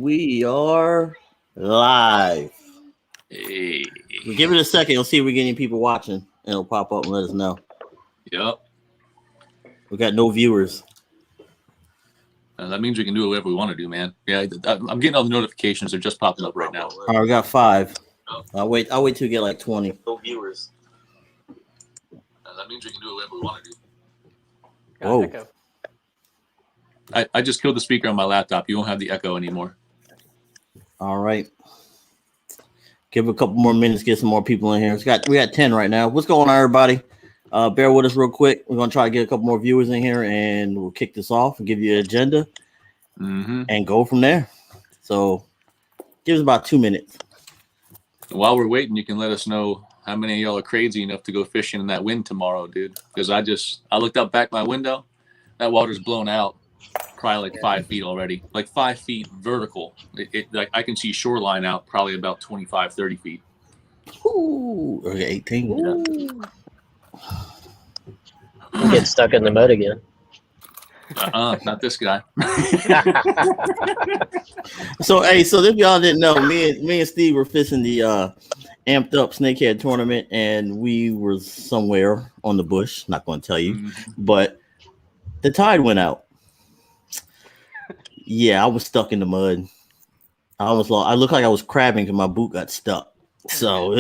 We are live. Hey. We'll give it a second. We'll see if we're getting people watching, and it'll pop up and let us know. Yep. We got no viewers. That means we can do whatever we want to do, man. Yeah, I'm getting all the notifications. They're just popping up right now. All right, we got 5. I'll wait till we get like 20. No viewers. That means we can do whatever we want to do. Whoa. Echo. I just killed the speaker on my laptop. You won't have the echo anymore. All right. Give it a couple more minutes, get some more people in here. We got 10 right now. What's going on, everybody? Bear with us real quick. We're going to try to get a couple more viewers in here, and we'll kick this off and give you an agenda and go from there. So give us about 2 minutes. While we're waiting, you can let us know how many of y'all are crazy enough to go fishing in that wind tomorrow, dude. Because I looked out back my window. That water's blown out probably like 5 feet already. Like 5 feet vertical. Like I can see shoreline out probably about 25, 30 feet. Ooh, okay, 18. Ooh. Get stuck in the mud again. Not this guy. So if y'all didn't know, me and Steve were fishing the amped up Snakehead tournament, and we were somewhere on the bush. Not going to tell you, but the tide went out. Yeah, I was stuck in the mud. I looked like I was crabbing because my boot got stuck. So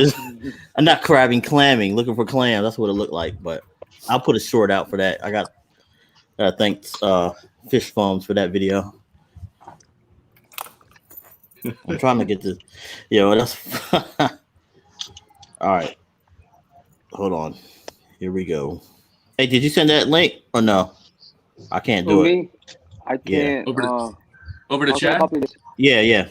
I'm not crabbing, clamming, looking for clams. That's what it looked like. But I'll put a short out for that. I got thanks Fish Farms for that video. I'm trying to get this. That's all right. Hold on. Here we go. Hey, did you send that link or no? I can't do it. I can't. Over to chat? Yeah.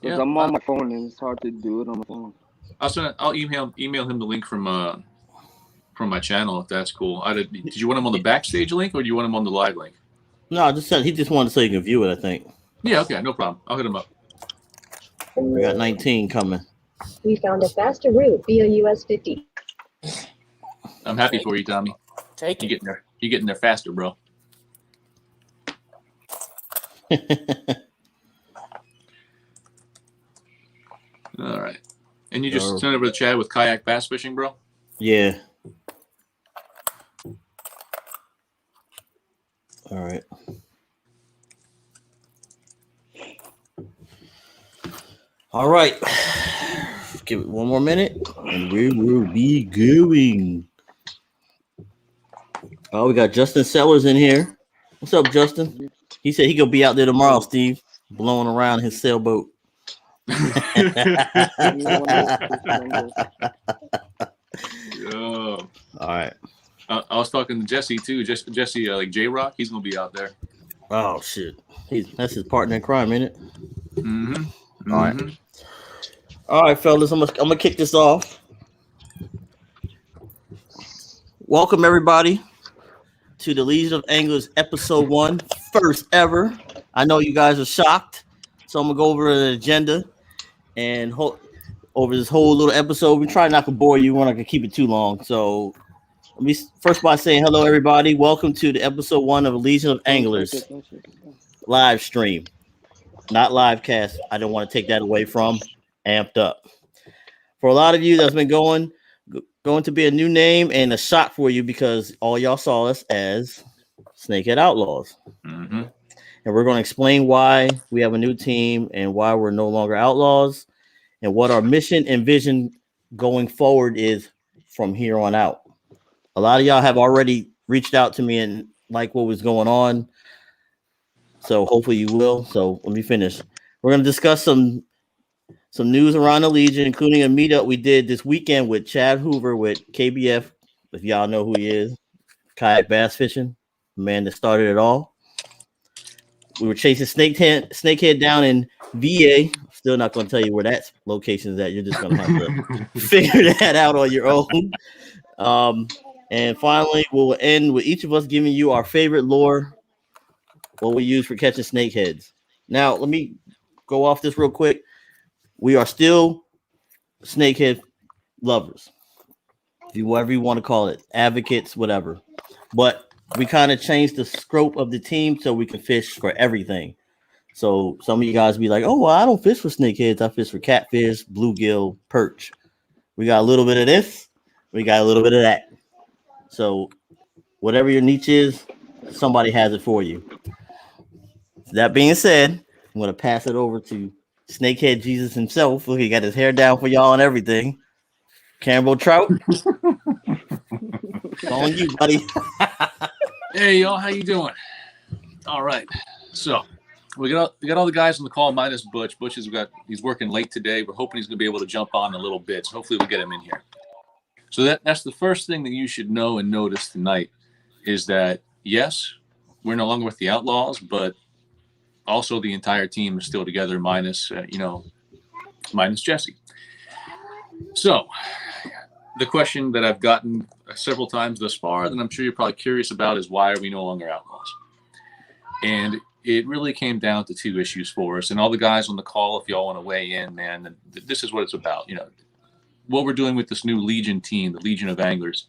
Yeah, I'm on my phone and it's hard to do it on my phone. I'll email him the link from my channel if that's cool. Did you want him on the backstage link or do you want him on the live link? No, I just said he just wanted so you can view it, I think. Yeah, okay, no problem. I'll hit him up. We got 19 coming. We found a faster route via US 50. I'm happy for you, Tommy. Take it. You're getting there faster, bro. All right. And you just sent over the chat with kayak bass fishing, bro? Yeah. All right. All right. Give it one more minute and we will be going. Oh, we got Justin Sellers in here. What's up, Justin? He said he gonna be out there tomorrow, Steve, blowing around his sailboat. Yo. All right. I was talking to Jesse too. Jesse, like J-Rock, he's gonna be out there. Oh shit, that's his partner in crime, ain't it? Mm-hmm. All right, fellas. I'm gonna kick this off. Welcome everybody to the Legion of Anglers episode 1, first ever. I know you guys are shocked, so I'm gonna go over the agenda and over this whole little episode. We try not to bore you. We're not gonna keep it too long. So let me first by saying hello, everybody. Welcome to the episode 1 of Legion of Anglers live stream, not live cast. I don't want to take that away from Amped Up. For a lot of you that's been going to be a new name and a shock for you because all y'all saw us as Snakehead Outlawz. And we're going to explain why we have a new team and why we're no longer Outlawz and what our mission and vision going forward is from here on out. A lot of y'all have already reached out to me and like what was going on. So hopefully you will. So let me finish. We're going to discuss some news around the Legion, including a meetup we did this weekend with Chad Hoover with KBF. If y'all know who he is, kayak bass fishing, the man that started it all. We were chasing Snakehead down in VA. Still not going to tell you where that location is at. You're just going to have to figure that out on your own. And finally, we'll end with each of us giving you our favorite lure, what we use for catching snakeheads. Now, let me go off this real quick. We are still snakehead lovers, whatever you want to call it, advocates, whatever. But we kind of changed the scope of the team so we can fish for everything. So some of you guys be like, oh, well, I don't fish for snakeheads. I fish for catfish, bluegill, perch. We got a little bit of this. We got a little bit of that. So whatever your niche is, somebody has it for you. That being said, I'm going to pass it over to Snakehead Jesus himself. Look, he got his hair down for y'all and everything. Campbell Trout. It's on you, buddy. Hey, y'all, how you doing? All right. So we got all the guys on the call minus Butch. Butch he's working late today. We're hoping he's going to be able to jump on in a little bit. So hopefully we'll get him in here. So that's the first thing that you should know and notice tonight is that, yes, we're no longer with the Outlawz, but also the entire team is still together minus Jesse. So the question that I've gotten several times thus far, that I'm sure you're probably curious about, is why are we no longer Outlawz? And it really came down to two issues for us. And all the guys on the call, if y'all want to weigh in, man, this is what it's about. What we're doing with this new Legion team, the Legion of Anglers,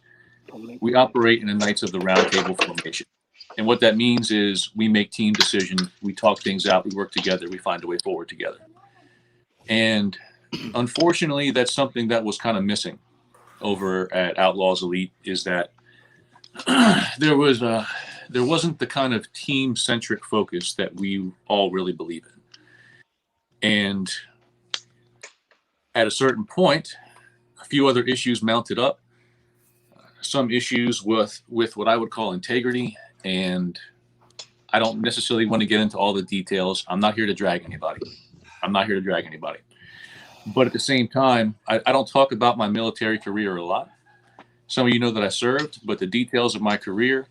we operate in a Knights of the Round Table formation. And what that means is we make team decisions, we talk things out, we work together, we find a way forward together. And unfortunately, that's something that was kind of missing over at Outlawz Elite, is that there wasn't the kind of team-centric focus that we all really believe in. And at a certain point, a few other issues mounted up, some issues with what I would call integrity, and I don't necessarily want to get into all the details. I'm not here to drag anybody. But at the same time, I don't talk about my military career a lot. Some of you know that I served, but the details of my career,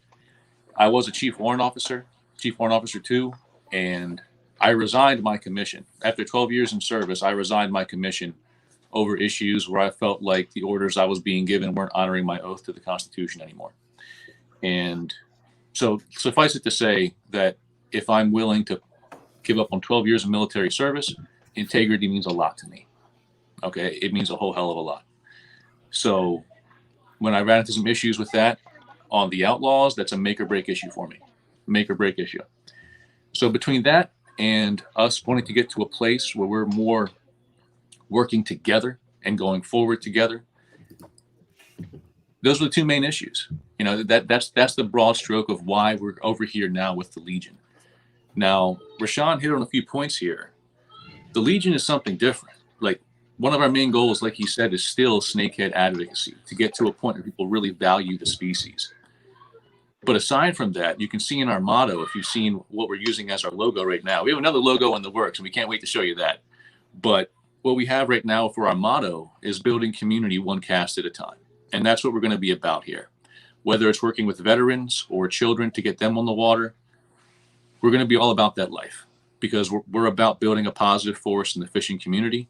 I was a Chief Warrant Officer 2, and I resigned my commission. After 12 years in service, I resigned my commission over issues where I felt like the orders I was being given weren't honoring my oath to the Constitution anymore. And so suffice it to say that if I'm willing to give up on 12 years of military service, integrity means a lot to me. Okay, it means a whole hell of a lot. So when I ran into some issues with that on the Outlawz, that's a make or break issue for me. Make or break issue. So between that and us wanting to get to a place where we're more working together and going forward together, those are the two main issues. That's the broad stroke of why we're over here now with the Legion. Now, Rashawn hit on a few points here. The Legion is something different. Like, one of our main goals, like he said, is still snakehead advocacy, to get to a point where people really value the species. But aside from that, you can see in our motto, if you've seen what we're using as our logo right now, we have another logo in the works, and we can't wait to show you that. But what we have right now for our motto is building community one cast at a time. And that's what we're going to be about here. Whether it's working with veterans or children to get them on the water, we're going to be all about that life, because we're about building a positive force in the fishing community,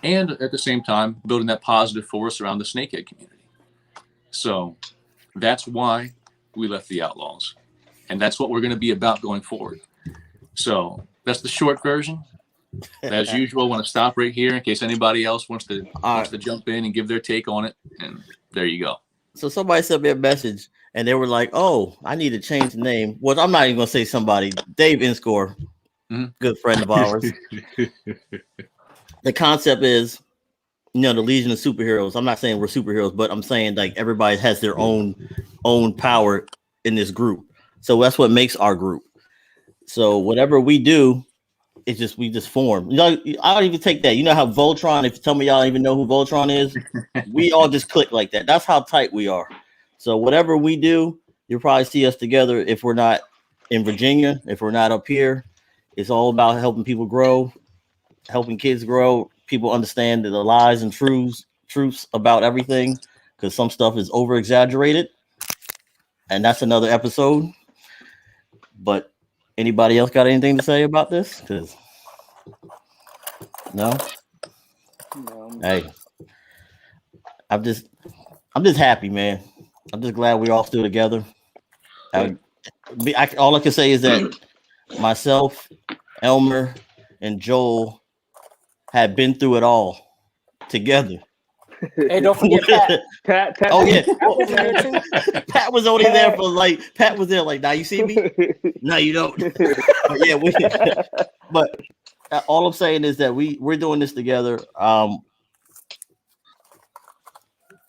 and at the same time, building that positive force around the snakehead community. So that's why we left the Outlawz. And that's what we're going to be about going forward. So that's the short version. As usual, I want to stop right here in case anybody else wants to jump in and give their take on it. And there you go. So somebody sent me a message and they were like, oh, I need to change the name. Well, I'm not even going to say somebody. Dave Inscore, good friend of ours. The concept is, the Legion of Superheroes. I'm not saying we're superheroes, but I'm saying like everybody has their own power in this group. So that's what makes our group. So whatever we do, we just form. I don't even take that. You know how Voltron, if you tell me y'all don't even know who Voltron is, we all just click like that. That's how tight we are. So whatever we do, you'll probably see us together. If we're not in Virginia, if we're not up here, it's all about helping people grow, helping kids grow, people understand the lies and truths about everything, because some stuff is over exaggerated, and that's another episode. But anybody else got anything to say about this? Because no. Hey, I'm just happy, man. I'm just glad we're all still together. All I can say is that myself, Elmer, and Joel had been through it all together. Hey, don't forget Pat. Pat. Oh yeah, Pat was in there too. Pat was only there for Pat was there like, now you see me? No, you don't. But yeah, but all I'm saying is that we're doing this together.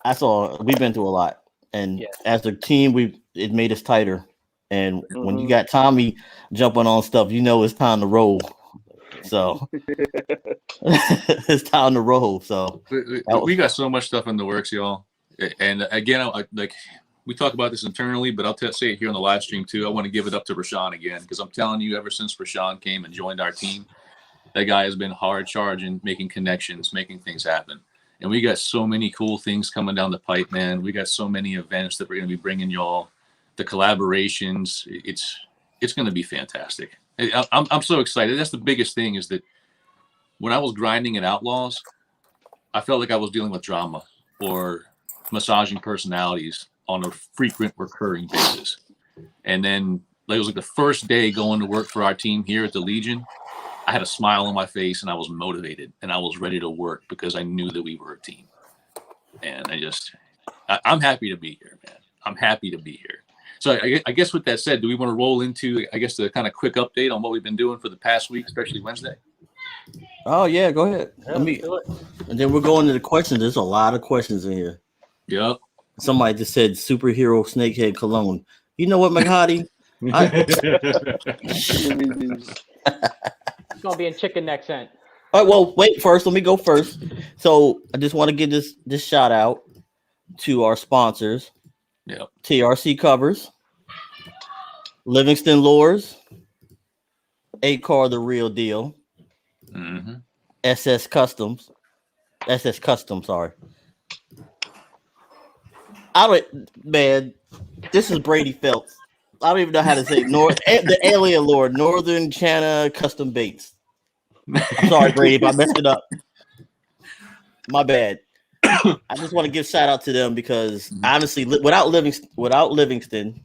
We've been through a lot, and as a team, it made us tighter. And when you got Tommy jumping on stuff, it's time to roll. So it's time to roll. So we got so much stuff in the works, y'all. And again, we talk about this internally, but I'll say it here on the live stream too. I want to give it up to Rashawn again, because I'm telling you, ever since Rashawn came and joined our team, that guy has been hard charging, making connections, making things happen. And we got so many cool things coming down the pipe, man. We got so many events that we're going to be bringing y'all. The collaborations, it's going to be fantastic. I'm so excited. That's the biggest thing, is that when I was grinding at Outlawz, I felt like I was dealing with drama or massaging personalities on a frequent, recurring basis. And then it was like the first day going to work for our team here at the Legion, I had a smile on my face and I was motivated and I was ready to work because I knew that we were a team. And I'm happy to be here, man. I'm happy to be here. So I guess with that said, do we want to roll into, the kind of quick update on what we've been doing for the past week, especially Wednesday? Oh yeah, go ahead. Yeah, And then we're going to the questions. There's a lot of questions in here. Yep. Somebody just said superhero snakehead cologne. You know what, McHottie? It's gonna be in chicken neck scent. All right, well, wait first. Let me go first. So I just want to give this shout out to our sponsors. Yep. TRC Covers, Livingston Lures, A-Car the Real Deal, SS Custom, sorry. This is Brady Phelps. I don't even know how to say it. The alien lord, Northern China Custom Baits. I'm sorry, Brady, if I messed it up. My bad. I just want to give shout out to them because honestly, without Livingston,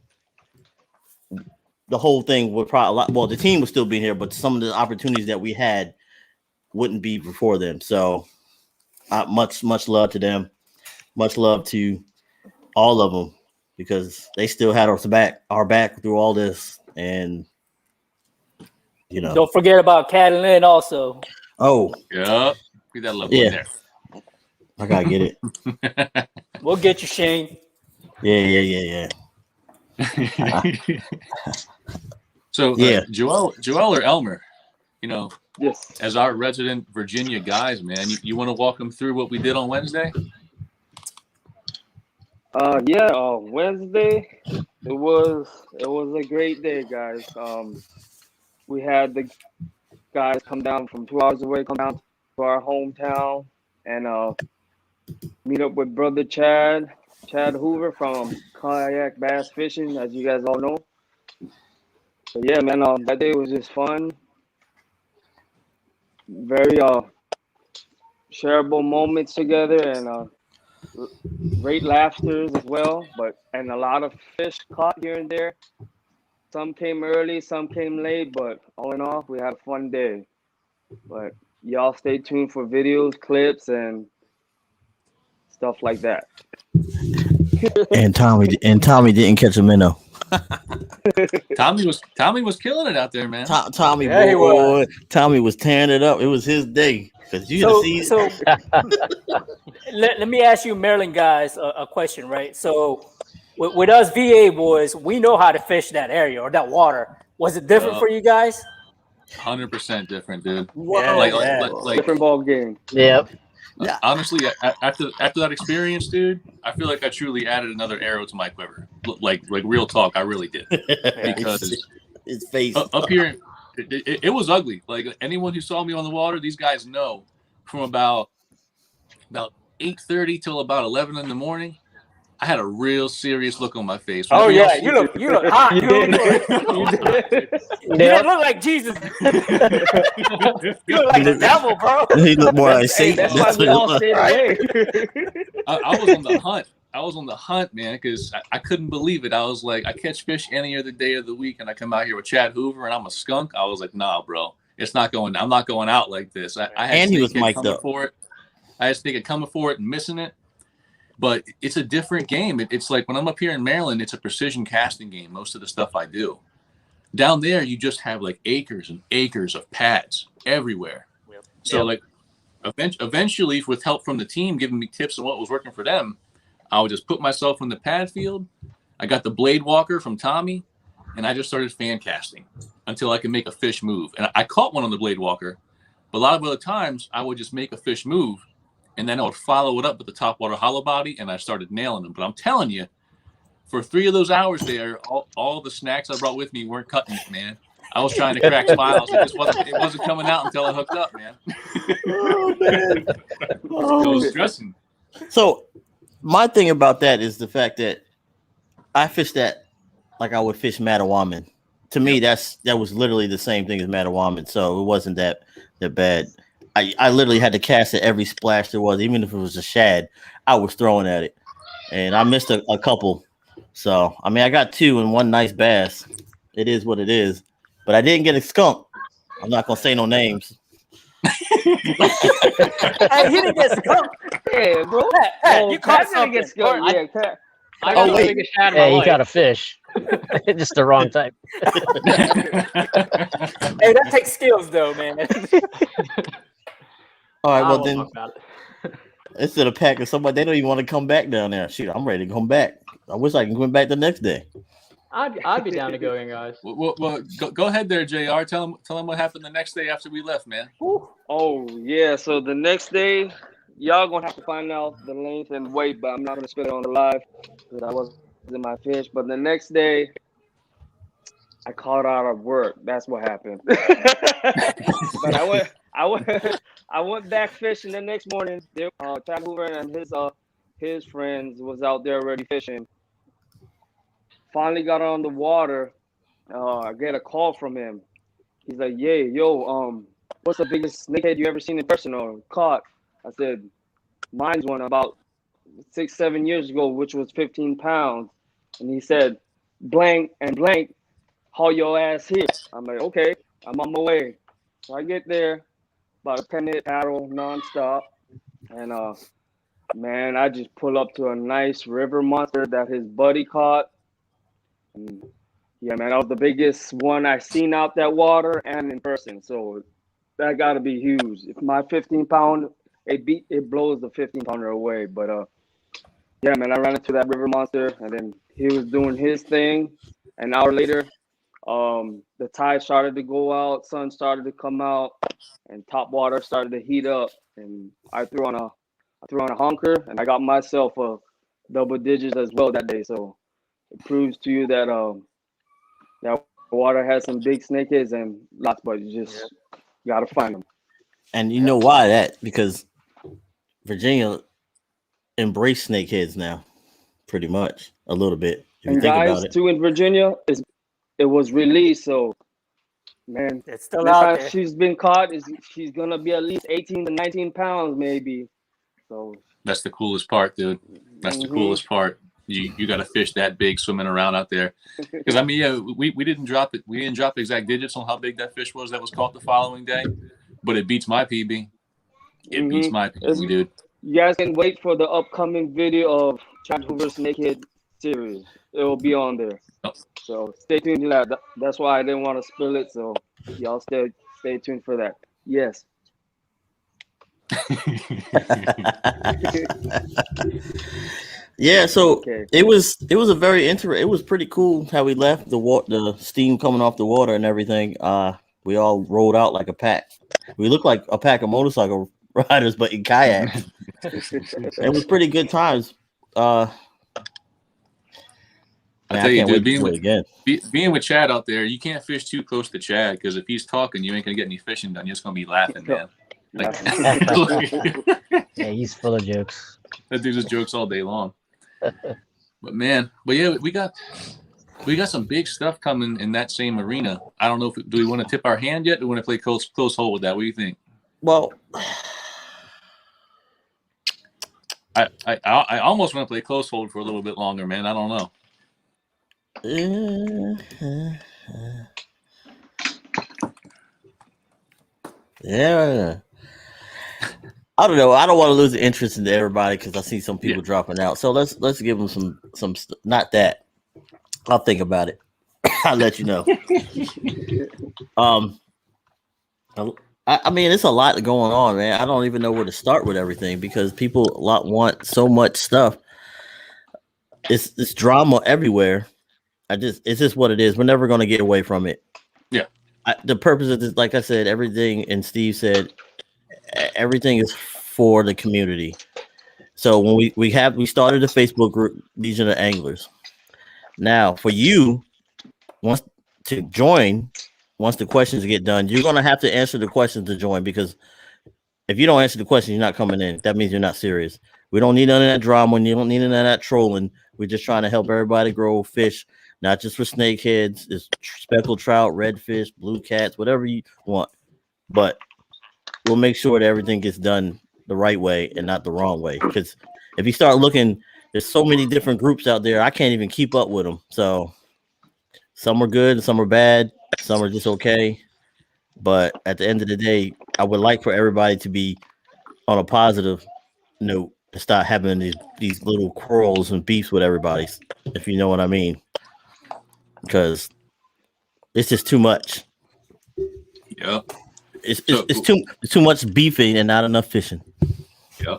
the whole thing would probably the team would still be here, but some of the opportunities that we had wouldn't be before them. So much love to them. Much love to all of them because they still had our back through all this. And don't forget about Catalan also. Oh, yeah. Get that love in there. I gotta get it. We'll get you, Shane. Yeah. So, Joel or Elmer, yes, as our resident Virginia guys, man, you want to walk them through what we did on Wednesday? Wednesday, it was a great day, guys. We had the guys come down from 2 hours away, come down to our hometown and meet up with brother Chad Hoover from Kayak Bass Fishing, as you guys all know. So yeah, man, that day was just fun. Very shareable moments together and great laughters as well, and a lot of fish caught here and there. Some came early, some came late, but all in all, we had a fun day. But y'all stay tuned for videos, clips, and stuff like that. And Tommy didn't catch a minnow. Tommy was killing it out there, man. Tommy was tearing it up. It was his day. So let me ask you, Maryland guys, a question, right? So with us VA boys, we know how to fish that area or that water. Was it different for you guys? 100% different, dude. Wow. Like different ball game. Yep. Honestly, after that experience, dude, I feel like I truly added another arrow to my quiver. Like real talk, I really did. Because his face up here, it was ugly. Like anyone who saw me on the water, these guys know from about 8:30 till about 11 in the morning, I had a real serious look on my face. Oh yeah, you look hot. You didn't look like Jesus. You look like the devil, bro. He looked more like Satan. That's why we all stayed away. I was on the hunt. I was on the hunt, man, because I couldn't believe it. I was like, I catch fish any other day of the week, and I come out here with Chad Hoover, and I'm a skunk. I was like, nah, bro, it's not going. I'm not going out like this. I had and he was mic'd up for it. I had Snakehead coming for it and missing it. But it's a different game. It's like when I'm up here in Maryland, it's a precision casting game. Most of the stuff I do. Down there, you just have like acres and acres of pads everywhere. Yep. So like eventually, with help from the team giving me tips on what was working for them, I would just put myself in the pad field. I got the blade walker from Tommy, and I just started fan casting until I could make a fish move. And I caught one on the blade walker, but a lot of other times I would just make a fish move, and then I would follow it up with the topwater hollow body, and I started nailing them. But I'm telling you, for 3 of those hours there, all the snacks I brought with me weren't cutting it, man. I was trying to crack smiles. It wasn't coming out until I hooked up, man. Oh, man. It was stressing. So my thing about that is the fact that I fish that like I would fish Mattawaman. To me, that was literally the same thing as Mattawaman, so it wasn't that bad. I literally had to cast at every splash there was, even if it was a shad, I was throwing at it, and I missed a couple. So I mean, I got 2 and 1 nice bass. It is what it is, but I didn't get a skunk. I'm not gonna say no names. Hey, he didn't get skunked. Yeah, bro. Hey, you caught Pat didn't something. get skunked. Yeah, Pat. I got the wait. biggest shad in Yeah, my you life. got a fish. Just the wrong type. Hey, that takes skills, though, man. All right, I well won't then, talk about it. instead of packing somebody, they don't even want to come back down there. Shoot, I'm ready to come back. I wish I can come back the next day. I'd be down to go in, guys. Well, go ahead there, JR. Tell them what happened the next day after we left, man. Oh yeah, so the next day, y'all gonna have to find out the length and weight, but I'm not gonna spit it on the live because I wasn't my fish. But the next day, I called out of work. That's what happened. But I went back fishing the next morning. Chad Hoover and his friends was out there already fishing. Finally got on the water. I get a call from him. He's like, "Yeah, yo, what's the biggest snakehead you ever seen in person or caught?" I said, "Mine's one about 6-7 years ago, which was 15 pounds." And he said, "Blank and blank, haul your ass here." I'm like, "Okay, I'm on my way." So I get there, about a 10-minute paddle nonstop, and man, I just pull up to a nice river monster that his buddy caught. And yeah, man, that was the biggest one I seen out that water and in person. So that got to be huge. If my 15-pound, it blows the 15-pounder away. But yeah, man, I ran into that river monster, and then he was doing his thing. An hour later, the tide started to go out, sun started to come out, and top water started to heat up. And I threw on a honker, and I got myself a double digits as well that day. So it proves to you that that water has some big snakeheads and lots, but you just gotta find them. And you know why that? Because Virginia embraced snakeheads now, pretty much a little bit. If you And think guys, about it. too, in Virginia, it was released, so man, It's still next out time there. she's been caught, she's gonna be at least 18 to 19 pounds, maybe. So That's the coolest part, dude. That's the coolest part. You got to fish that big swimming around out there. Because I mean, yeah, we didn't drop it. We didn't drop exact digits on how big that fish was that was caught the following day, but it beats my PB. It beats my PB, dude. You guys can wait for the upcoming video of Chad Hoover Snakehead series. It will be on there. Oh. So stay tuned to that. That's why I didn't want to spill it. So y'all stay tuned for that. Yes. Yeah, so Okay. it was a very interesting. It was pretty cool how we left the steam coming off the water and everything. We all rolled out like a pack. We looked like a pack of motorcycle riders, but in kayaks. It was pretty good times. I tell you, dude, being with Chad out there, you can't fish too close to Chad because if he's talking, you ain't gonna get any fishing done. You're just gonna be laughing, man. Like, Yeah, he's full of jokes. that dude just jokes all day long. But yeah, we got some big stuff coming in that same arena. I don't know do we want to tip our hand yet? Or do we want to play close hold with that? What do you think? Well, I almost want to play close hold for a little bit longer, man. I don't know. Yeah. I don't know. I don't want to lose the interest in everybody because I see some people dropping out. So let's give them some not that. I'll think about it. I'll let you know. I mean, it's a lot going on, man. I don't even know where to start with everything because people want so much stuff. It's drama everywhere. It's just what it is. We're never going to get away from it. Yeah. The purpose of this, like I said, everything, and Steve said, everything is for the community. So when we started a Facebook group, Legion of Anglers. Now, for you, once the questions get done, you're gonna have to answer the questions to join, because if you don't answer the question, you're not coming in. That means you're not serious. We don't need none of that drama. You don't need none of that trolling. We're just trying to help everybody grow fish, not just for snakeheads. It's speckled trout, redfish, blue cats, whatever you want. But we'll make sure that everything gets done the right way and not the wrong way. Because if you start looking, there's so many different groups out there. I can't even keep up with them. So some are good, some are bad, some are just okay. But at the end of the day, I would like for everybody to be on a positive note to start having these little quarrels and beefs with everybody, if you know what I mean. Because it's just too much. Yeah. It's too much beefing and not enough fishing. Yeah.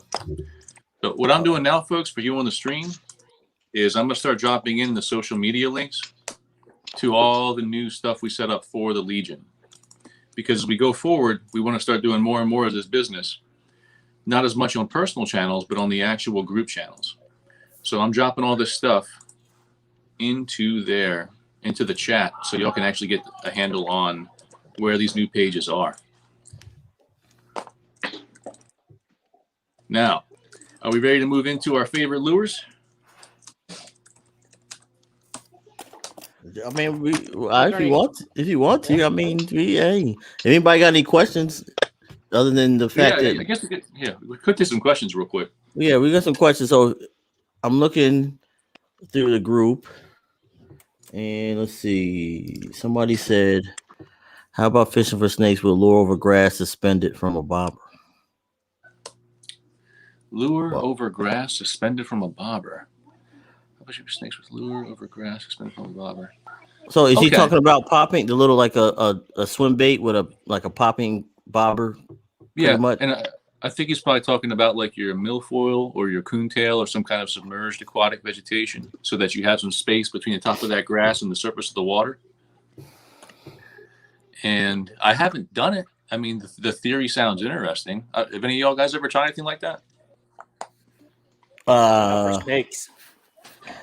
So what I'm doing now, folks, for you on the stream, is I'm gonna start dropping in the social media links to all the new stuff we set up for the Legion. Because as we go forward, we want to start doing more and more of this business, not as much on personal channels, but on the actual group channels. So I'm dropping all this stuff into the chat, so y'all can actually get a handle on where these new pages are. Now, are we ready to move into our favorite lures? I mean, if you want to, I mean, hey, anybody got any questions other than the fact that I guess we could do some questions real quick. Yeah, we got some questions. So I'm looking through the group, and let's see. Somebody said, "How about fishing for snakes with lure over grass suspended from a bobber?" Lure over grass suspended from a bobber. How about for snakes with lure over grass suspended from a bobber? So is he talking about popping the little like a swim bait with a popping bobber? Yeah, much? And I think he's probably talking about like your milfoil or your coontail or some kind of submerged aquatic vegetation, so that you have some space between the top of that grass and the surface of the water. And I haven't done it. I mean, the theory sounds interesting. Have any of y'all guys ever tried anything like that? For snakes.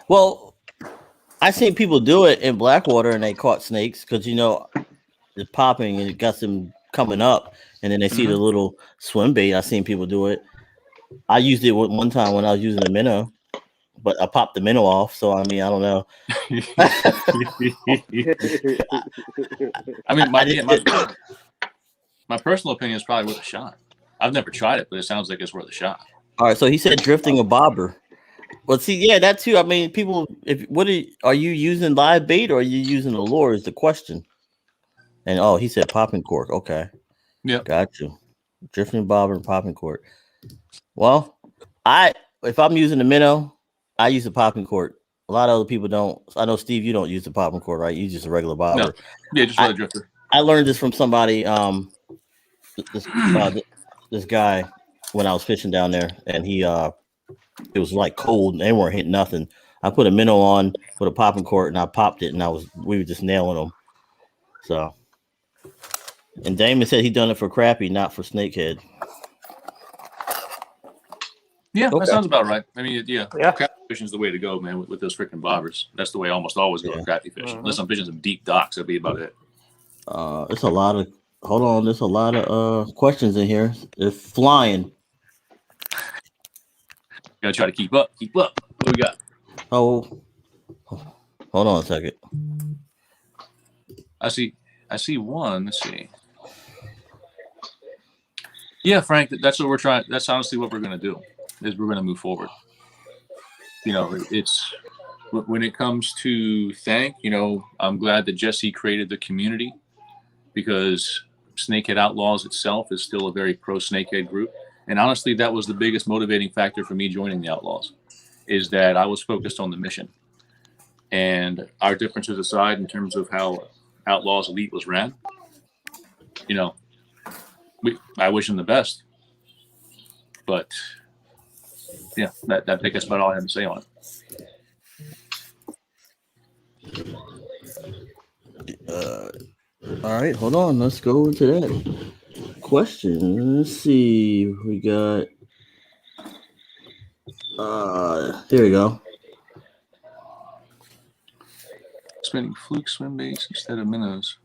Well, I seen people do it in Blackwater and they caught snakes because it's popping and it got them coming up, and then they see the little swim bait. I seen people do it. I used it one time when I was using the minnow, but I popped the minnow off. So I mean, I don't know. I mean, my personal opinion is probably worth a shot. I've never tried it, but it sounds like it's worth a shot. All right, so he said drifting a bobber. Well, see, yeah, that too. I mean, people, are you using live bait or are you using the lure? Is the question. And he said popping cork. Okay, yeah, got you. Drifting bobber and popping cork. Well, if I'm using the minnow, I use the popping cork. A lot of other people don't. I know, Steve, you don't use the popping cork, right? You use just a regular bobber. No. Yeah, just a drifter. I learned this from somebody. This guy when I was fishing down there, and it was like cold and they weren't hitting nothing. I put a minnow on with a popping cork and I popped it, and we were just nailing them. So, and Damon said he done it for crappie, not for snakehead. Yeah, that sounds about right. I mean, yeah. Crappie fishing is the way to go, man. With those freaking bobbers, that's the way I almost always go with crappie fishing. Unless I'm fishing some deep docks, that'd be about it. It's a lot of. Hold on, there's a lot of questions in here. They're flying. Gotta try to keep up. What do we got? Oh, hold on a second. I see one. Let's see. Yeah, Frank, that's what we're trying. That's honestly what we're gonna do. Is we're gonna move forward. It's when it comes to thank. I'm glad that Jesse created the community, because Snakehead Outlawz itself is still a very pro snakehead group. And honestly, that was the biggest motivating factor for me joining the Outlawz, is that I was focused on the mission. And our differences aside, in terms of how Outlawz Elite was ran, you know, I wish him the best. But yeah, I think that's about all I have to say on it. All right, hold on. Let's go into that question. Let's see. We got. Here we go. Spinning fluke swim baits instead of minnows.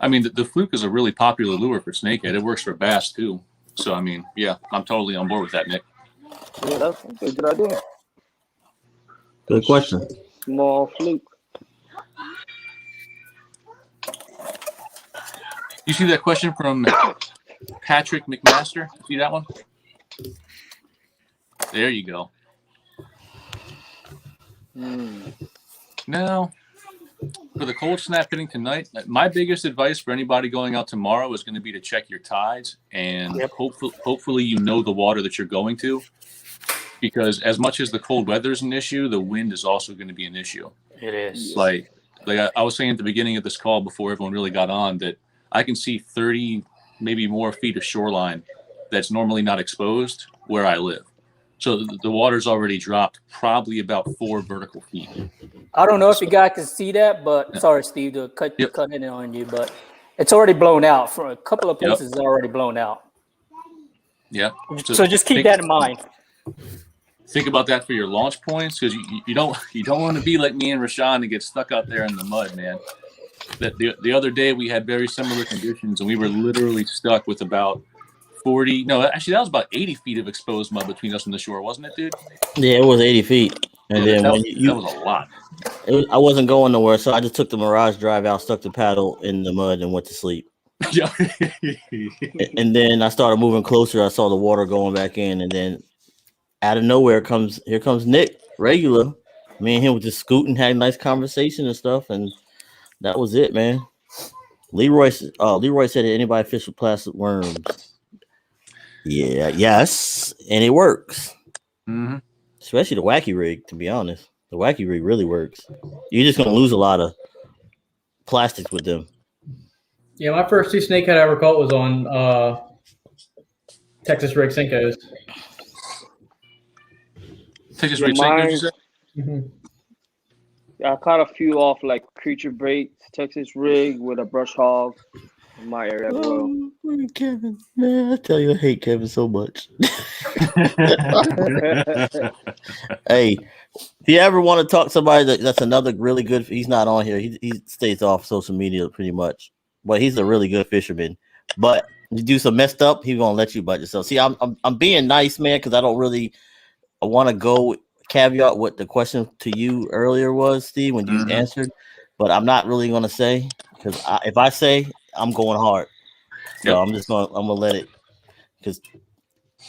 I mean, the fluke is a really popular lure for snakehead. It works for bass too. So I mean, yeah, I'm totally on board with that, Nick. Yeah, that's a good idea. Good question. Small fluke. You see that question from Patrick McMaster? See that one? There you go. Now, for the cold snap hitting tonight, my biggest advice for anybody going out tomorrow is going to be to check your tides, and hopefully you know the water that you're going to, because as much as the cold weather is an issue, the wind is also going to be an issue. It is. Like I was saying at the beginning of this call before everyone really got on, that I can see 30, maybe more feet of shoreline that's normally not exposed where I live. So the water's already dropped probably about 4 vertical feet. I don't know if you guys can see that, but sorry, Steve, to cut it on you, but it's already blown out. For a couple of places, it's already blown out. Yeah. So just keep that in mind. Think about that for your launch points, because you don't want to be like me and Rashawn and get stuck out there in the mud, man. The other day we had very similar conditions, and we were literally stuck with about 40. No, actually, that was about 80 feet of exposed mud between us and the shore, wasn't it, dude? Yeah, it was 80 feet. And then that when was a lot. I wasn't going nowhere, so I just took the Mirage drive out, stuck the paddle in the mud, and went to sleep. Yeah. And then I started moving closer. I saw the water going back in, and then out of nowhere here comes Nick, regular. Me and him were just scooting, had a nice conversation and stuff, and that was it, man. Leroy said, anybody fish with plastic worms? Yeah, yes, and it works. Mm-hmm. Especially the wacky rig, to be honest. The wacky rig really works. You're just gonna lose a lot of plastics with them. Yeah, my first 2 snakehead I ever caught was on Texas rig Sinkos. Texas rig Sinkos, you said? Mm-hmm. Yeah, I caught a few off like creature baits, Texas rig with a brush hog in my area as well. Kevin, man, I tell you, I hate Kevin so much. Hey, if you ever want to talk to somebody that's another really good, he's not on here. He stays off social media pretty much, but he's a really good fisherman. But you do some messed up, he's gonna let you bite yourself. See, I'm being nice, man, because I want to go caveat what the question to you earlier was, Steve, when you answered, but I'm not really gonna say, because if I say, I'm going hard. So I'm gonna let it, because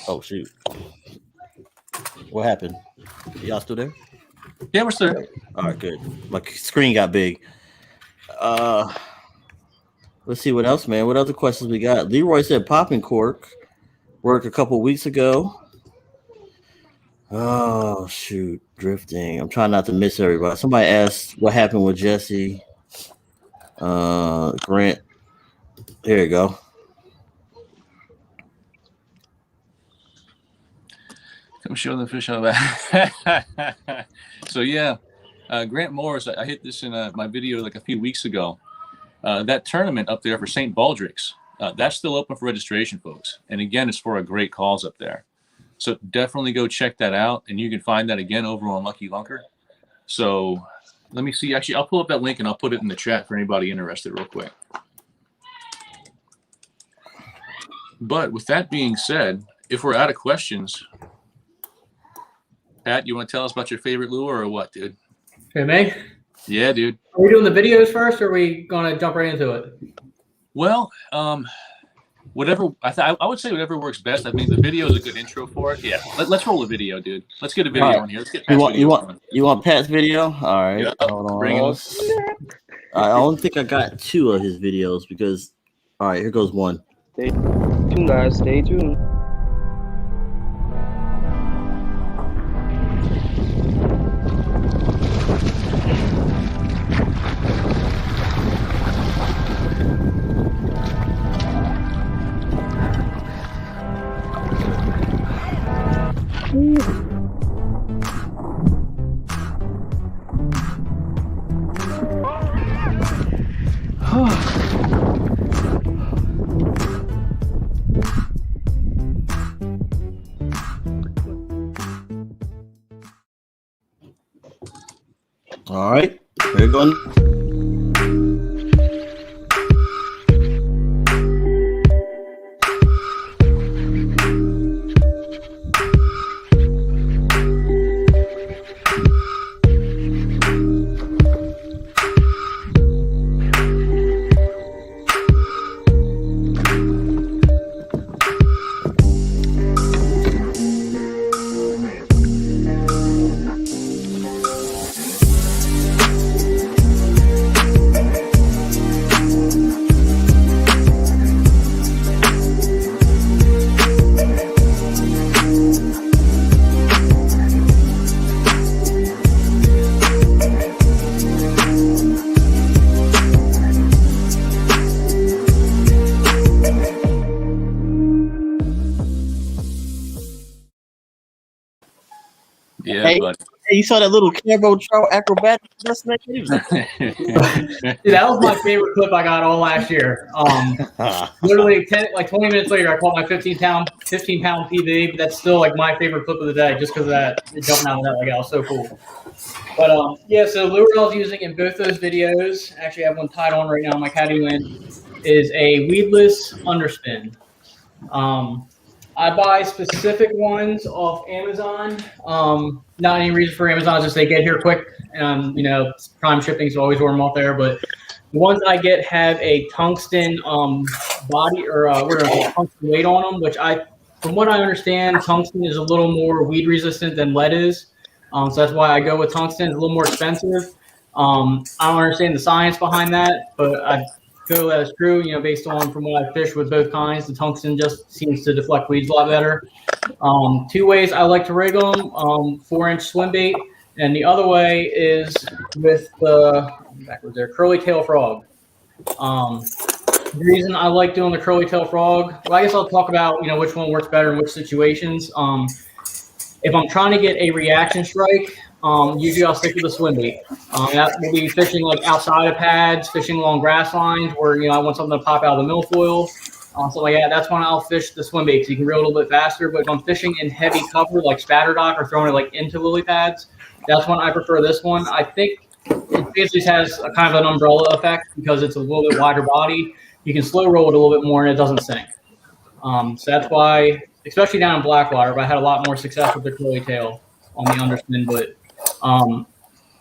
oh shoot, what happened? Y'all still there? Yeah, we're still there. All right, good. My screen got big. Let's see what else, man. What other questions we got? Leroy said popping cork worked a couple weeks ago. Oh shoot, drifting. I'm trying not to miss everybody. Somebody asked what happened with Jesse. Grant. Here you go. Come show the fish on that. So yeah, Grant Morris. I hit this in my video like a few weeks ago. That tournament up there for St. Baldrick's, that's still open for registration, folks. And again, it's for a great cause up there. So definitely go check that out, and you can find that again over on Lucky Lunker. So let me see. Actually, I'll pull up that link and I'll put it in the chat for anybody interested real quick. But with that being said, if we're out of questions, Pat, you want to tell us about your favorite lure or what, dude? Hey, me? Yeah, dude. Are we doing the videos first, or are we going to jump right into it? Well, whatever. I would say whatever works best. I mean, the video is a good intro for it. Yeah, let's roll a video, dude. Let's get a video on here. Let's get Pat's you want Pat's video? All right. Yeah, hold on. bring it on. I don't think I got 2 of his videos because. All right, here goes one. Stay tuned, guys. Stay tuned. All right, here we go. Yeah, Hey. but Hey, you saw that little cargo trout acrobat? That's not Dude, that was my favorite clip I got all last year. Literally 20 minutes later, I caught my 15-pound PB, but that's still like my favorite clip of the day just because of that jumping out of that. Like, that was so cool. But yeah, so the lure I was using in both those videos, actually I have one tied on right now on my caddy wind, is a weedless underspin. I buy specific ones off Amazon. Not any reason for Amazon, just they get here quick. You know, prime shipping, so always order them off there. But the ones I get have a tungsten body or tungsten weight on them, which from what I understand, tungsten is a little more weed resistant than lead is. So that's why I go with tungsten. It's a little more expensive. I don't understand the science behind that, but I feel that's true. You know, based on from what I fished with both kinds, the tungsten just seems to deflect weeds a lot better. Two ways I like to rig them: 4-inch swim bait, and the other way is with the curly tail frog. The reason I like doing the curly tail frog, well, I guess I'll talk about which one works better in which situations. If I'm trying to get a reaction strike, usually I'll stick with the swim bait. That will be fishing like outside of pads, fishing along grass lines where I want something to pop out of the milfoil. So like that's when I'll fish the swim bait, so you can reel a little bit faster. But if I'm fishing in heavy cover like spatter dock or throwing it like into lily pads, that's when I prefer this one. I think it basically has a kind of an umbrella effect because it's a little bit wider body. You can slow roll it a little bit more and it doesn't sink. So that's why, especially down in Blackwater, I had a lot more success with the curly tail on the underspin. But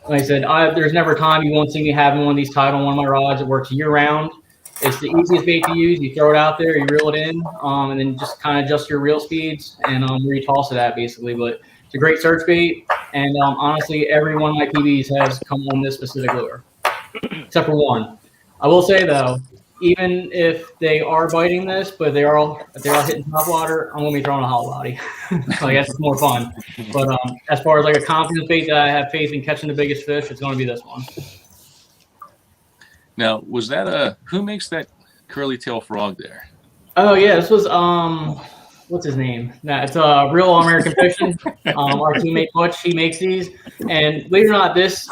like I said, there's never a time you won't see me having one of these tied on one of my rods. It works year round. It's the easiest bait to use. You throw it out there, you reel it in, and then just kind of adjust your reel speeds and where you toss it at, basically. But it's a great search bait, and honestly, every one of my PBs has come on this specific lure, except for one. I will say though, even if they are biting this, but they are hitting top water, I'm gonna be throwing a hollow body. So I guess it's more fun. But as far as like a confidence bait that I have faith in catching the biggest fish, it's gonna be this one. now, was that who makes that curly tail frog there? Oh yeah, this was what's his name? Nah, it's Real American Fishing. Our teammate Butch, he makes these. And believe it or not, this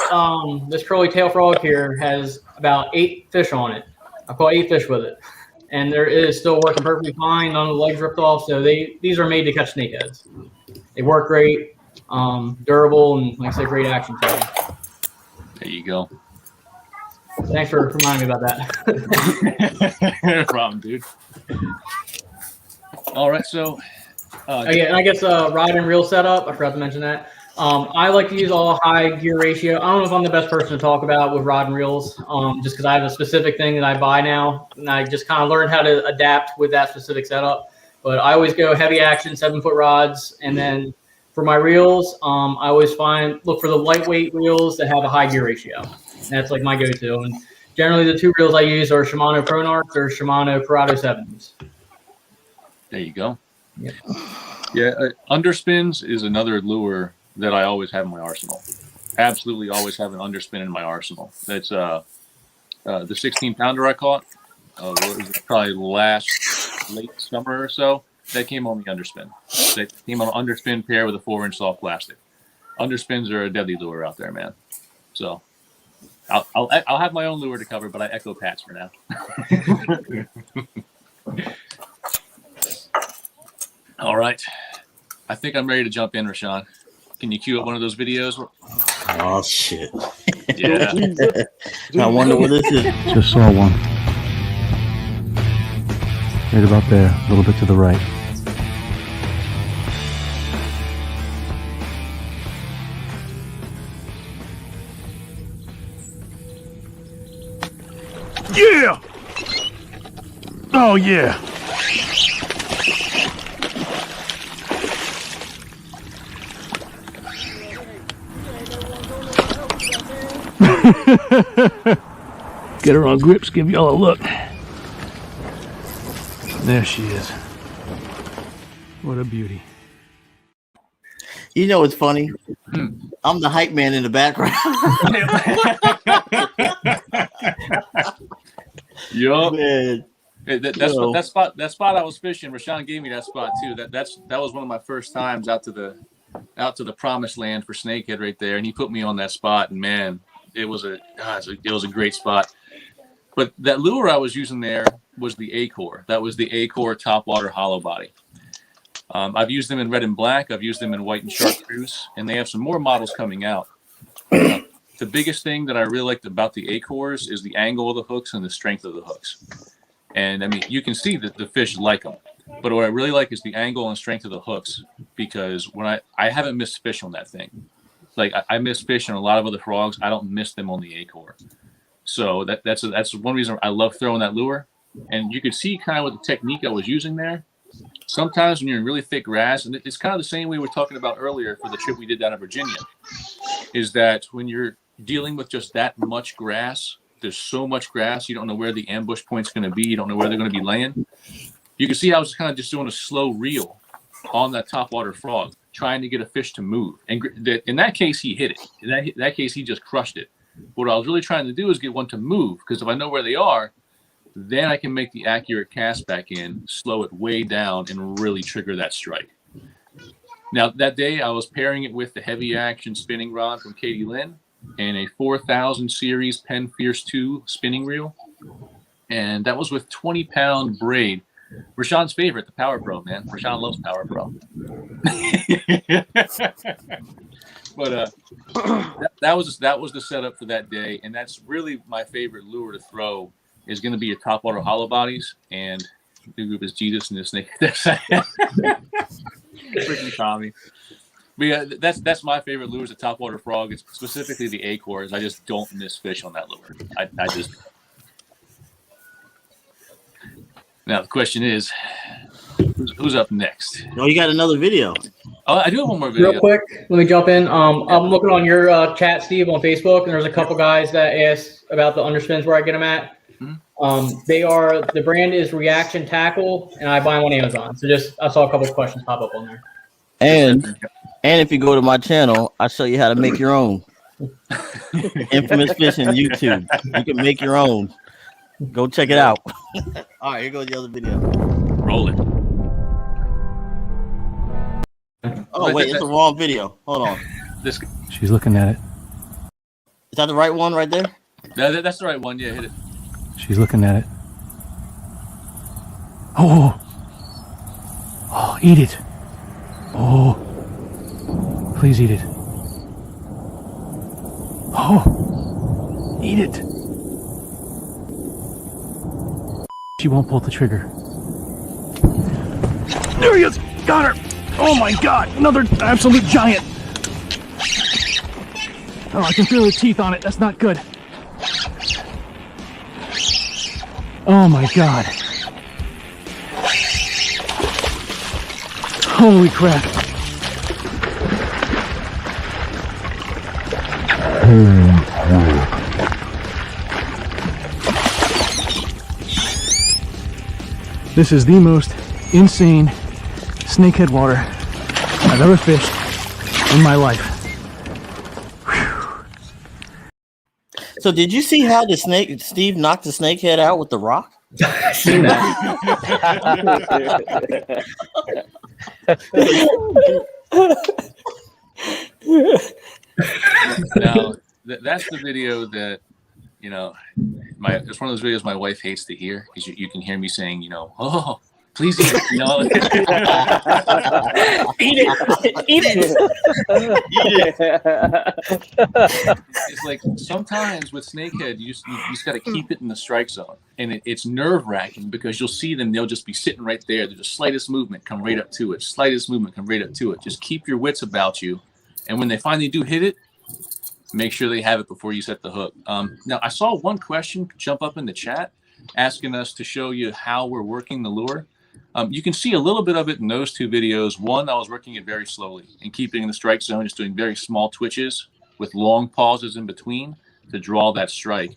curly tail frog here has about 8 fish on it. I caught 8 fish with it, and there is still working perfectly fine. None of the legs ripped off. So these are made to catch snakeheads. They work great, durable, and like I said, great action tail. There you go. Thanks for reminding me about that. No problem, dude. All right, so Yeah, and I guess rod and reel setup. I forgot to mention that. I like to use all high gear ratio. I don't know if I'm the best person to talk about with rod and reels, just because I have a specific thing that I buy now, and I just kind of learned how to adapt with that specific setup. But I always go heavy action 7-foot rods, and then for my reels, I always look for the lightweight reels that have a high gear ratio. That's like my go-to. And generally, the 2 reels I use are Shimano Pronarchs or Shimano Corrado 7s. There you go. Yep. Yeah, underspins is another lure that I always have in my arsenal. Absolutely always have an underspin in my arsenal. That's the 16-pounder I caught. What was it, probably late summer or so. That came on the underspin. That came on an underspin pair with a 4-inch soft plastic. Underspins are a deadly lure out there, man. So I'll have my own lure to cover, but I echo Pat's for now. All right. I think I'm ready to jump in, Rashawn. Can you cue up one of those videos? Oh shit! Yeah. I wonder what this is. Just saw one. Right about there, a little bit to the right. Yeah! Oh yeah! Get her on grips, give y'all a look. There she is. What a beauty. You know what's funny? I'm the hype man in the background. Yup. Man. That spot I was fishing. Rashawn gave me that spot too. That was one of my first times out to the promised land for snakehead right there, and he put me on that spot. And man, it was a great spot. But that lure I was using there was the A-Core. That was the A-Core topwater hollow body. I've used them in red and black. I've used them in white and chartreuse, and they have some more models coming out. The biggest thing that I really liked about the A-Cores is the angle of the hooks and the strength of the hooks. And I mean, you can see that the fish like them. But what I really like is the angle and strength of the hooks, because when I haven't missed fish on that thing. Like I miss fish on a lot of other frogs. I don't miss them on the A-Core. So that's one reason I love throwing that lure. And you could see kind of what the technique I was using there. Sometimes when you're in really thick grass, and it's kind of the same way we were talking about earlier for the trip we did down in Virginia, is that when you're dealing with just that much grass, there's so much grass, you don't know where the ambush point's going to be. You don't know where they're going to be laying. You can see I was kind of just doing a slow reel on that topwater frog, trying to get a fish to move. And in that case, he hit it. In that case, he just crushed it. What I was really trying to do is get one to move, because if I know where they are, then I can make the accurate cast back in, slow it way down, and really trigger that strike. Now, that day, I was pairing it with the heavy action spinning rod from Katie Lynn and a 4000 series Penn Fierce 2 spinning reel. And that was with 20-pound braid. Rashawn's favorite, the Power Pro, man. Rashawn loves Power Pro. But that was the setup for that day, and that's really my favorite lure to throw is going to be your topwater hollow bodies, and the group is Jesus and the snake. Freaking Tommy. But yeah, that's my favorite lure is the topwater frog. It's specifically the A-Cores. I just don't miss fish on that lure. I just. Now the question is, who's up next? Oh, you got another video. Oh, I do have one more video. Real quick, let me jump in. I'm looking on your chat, Steve, on Facebook, and there's a couple guys that asked about the underspins where I get them at. The brand is Reaction Tackle, and I buy them on Amazon. So I saw a couple of questions pop up on there. And if you go to my channel, I show you how to make your own. Infamous Fishing YouTube. You can make your own. Go check it out. All right, here goes the other video. Roll it. Oh, wait, it's the wrong video. Hold on. She's looking at it. Is that the right one right there? No, that's the right one. Yeah, hit it. She's looking at it. Oh, eat it. Oh, please eat it. Oh, eat it. She won't pull the trigger. There he is. Got her. Oh my God, another absolute giant. Oh, I can feel the teeth on it. That's not good. Oh my God. Holy crap. This is the most insane snakehead water I've ever fished in my life. So did you see how Steve knocked the snakehead out with the rock? Seen that. Now that's the video that it's one of those videos my wife hates to hear, because you can hear me saying, oh, please eat it, Eat it. It's like sometimes with snakehead, you just got to keep it in the strike zone, and it's nerve wracking because you'll see them; they'll just be sitting right there. There's the slightest movement, come right up to it. Slightest movement, come right up to it. Just keep your wits about you, and when they finally do hit it, make sure they have it before you set the hook. Now, I saw one question jump up in the chat asking us to show you how we're working the lure. You can see a little bit of it in those two videos. One, I was working it very slowly and keeping in the strike zone, just doing very small twitches with long pauses in between to draw that strike.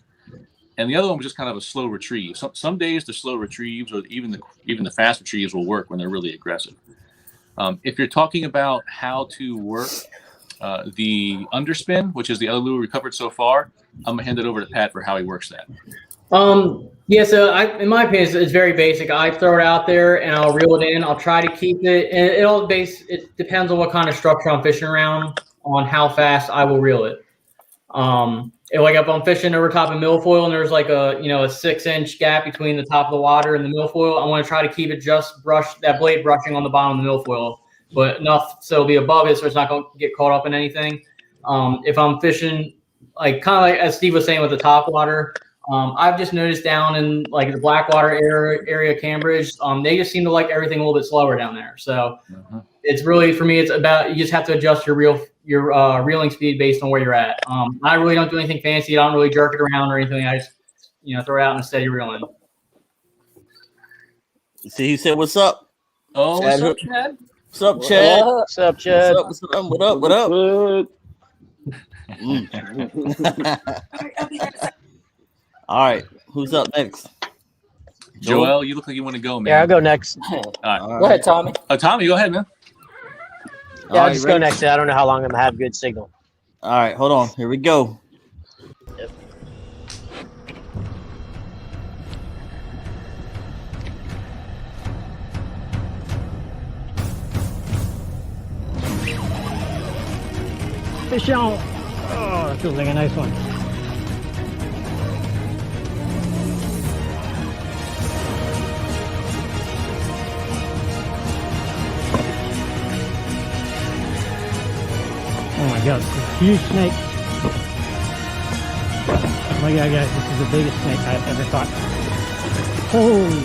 And the other one was just kind of a slow retrieve. Some days the slow retrieves or even the fast retrieves will work when they're really aggressive. If you're talking about how to work the underspin, which is the other lure we covered so far, I'm gonna hand it over to Pat for how he works that. Yeah, so in my opinion, it's very basic. I throw it out there and I'll reel it in. I'll try to keep it, and it depends on what kind of structure I'm fishing around on how fast I will reel it. If I'm fishing over top of milfoil and there's like a 6-inch gap between the top of the water and the milfoil, I want to try to keep it just that blade brushing on the bottom of the milfoil, but enough so it'll be above it so it's not going to get caught up in anything. If I'm fishing kind of like as Steve was saying with the top water, I've just noticed down in like the Blackwater area, Cambridge, they just seem to like everything a little bit slower down there. So it's really, for me, it's about, you just have to adjust your reeling speed based on where you're at. I really don't do anything fancy. I don't really jerk it around or anything. I just, throw it out and steady reeling. See, he said, "What's up?" Oh, Chad. what's up, Chad? What's up, Chad? What's up, Chad? What's up? What up? What up? All right, who's up next? Joel, you look like you want to go, man. Yeah, I'll go next. All right. Go ahead, Tommy. Tommy, go ahead, man. Yeah, I'll just go next. I don't know how long I'm gonna have good signal. All right, hold on. Here we go. Yep. Fish on. Oh, that feels like a nice one. Oh my god, this is a huge snake. Oh my god, guys, this is the biggest snake I've ever caught. Holy.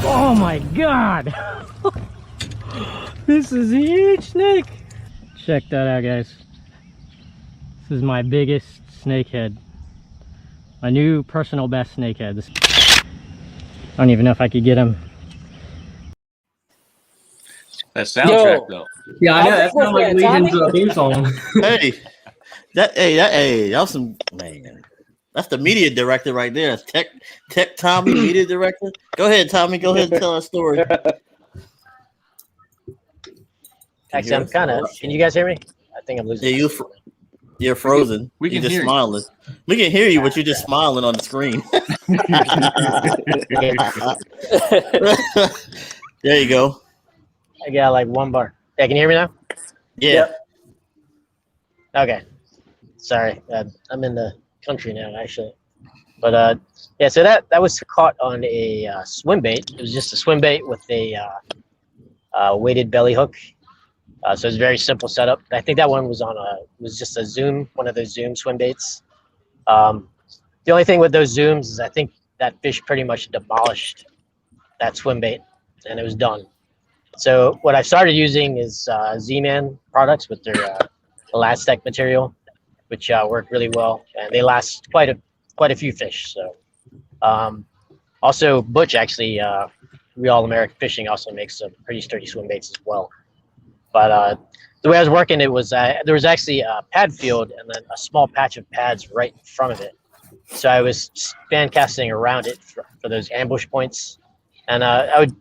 Oh my god. This is a huge snake. Check that out, guys. This is my biggest snakehead. My new personal best snakehead. I don't even know if I could get him. That soundtrack, though. Yeah, I know. That sounds like Legion's theme song. Hey, that was some, man. That's the media director right there. That's Tech Tommy, media director. Go ahead, Tommy. Go ahead and tell our story. Actually, I'm kind of. Can you guys hear me? I think I'm losing. Yeah, you're frozen. We can you're just hear smiling. We can hear you, but you're just smiling on the screen. There you go. I got like one bar. Yeah, can you hear me now? Yeah. Okay. Sorry, I'm in the country now, actually. But yeah, so that was caught on a swim bait. It was just a swim bait with a weighted belly hook. So it's a very simple setup. I think that one was was just a Zoom, one of those Zoom swim baits. The only thing with those Zooms is I think that fish pretty much demolished that swim bait, and it was done. So what I've started using is Z-Man products with their Elastec material, which work really well, and they last quite a few fish. So also Butch actually, Real American Fishing also makes some pretty sturdy swim baits as well. But the way I was working, it was there was actually a pad field and then a small patch of pads right in front of it. So I was fan casting around it for those ambush points, and I would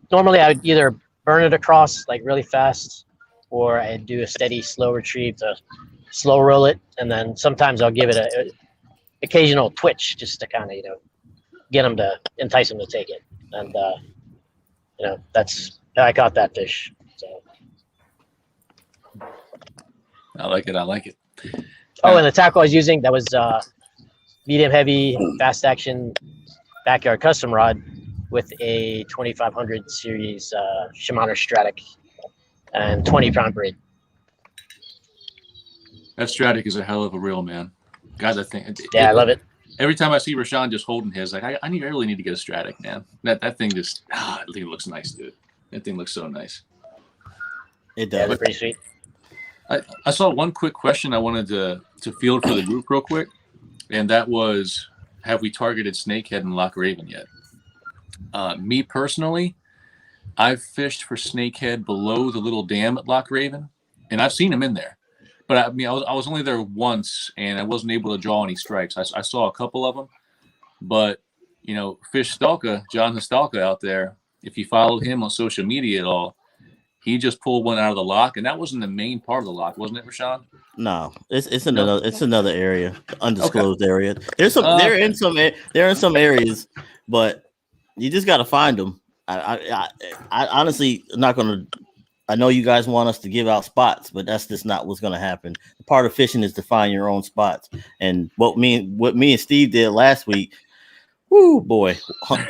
either burn it across like really fast, or I'd do a steady slow retrieve to slow roll it, and then sometimes I'll give it a occasional twitch just to kind of get them to entice them to take it, and that's how I caught that fish. So. I like it. Oh, and the tackle I was using, that was medium heavy, fast action backyard custom rod with a 2500 series Shimano Stratic and 20-pound braid. That Stratic is a hell of a reel, man. Guys, I think. Yeah, I love it. Every time I see Rashawn just holding his, like, I really need to get a Stratic, man. That thing just, I think it looks nice, dude. That thing looks so nice. It does. Yeah, they're pretty sweet. I saw one quick question I wanted to field for the group real quick, and that was, have we targeted Snakehead and Loch Raven yet? Me personally, I've fished for Snakehead below the little dam at Loch Raven, and I've seen them in there. But I mean, I was only there once, and I wasn't able to draw any strikes. I saw a couple of them, but Fish Stalka, John Stalka out there, if you follow him on social media at all, he just pulled one out of the loch, and that wasn't the main part of the loch, wasn't it, Rashawn? No, it's another area, undisclosed area. There's some they're in some areas, but you just got to find them. I honestly not gonna. I know you guys want us to give out spots, but that's just not what's gonna happen. Part of fishing is to find your own spots, and what me and Steve did last week. Woo, boy. I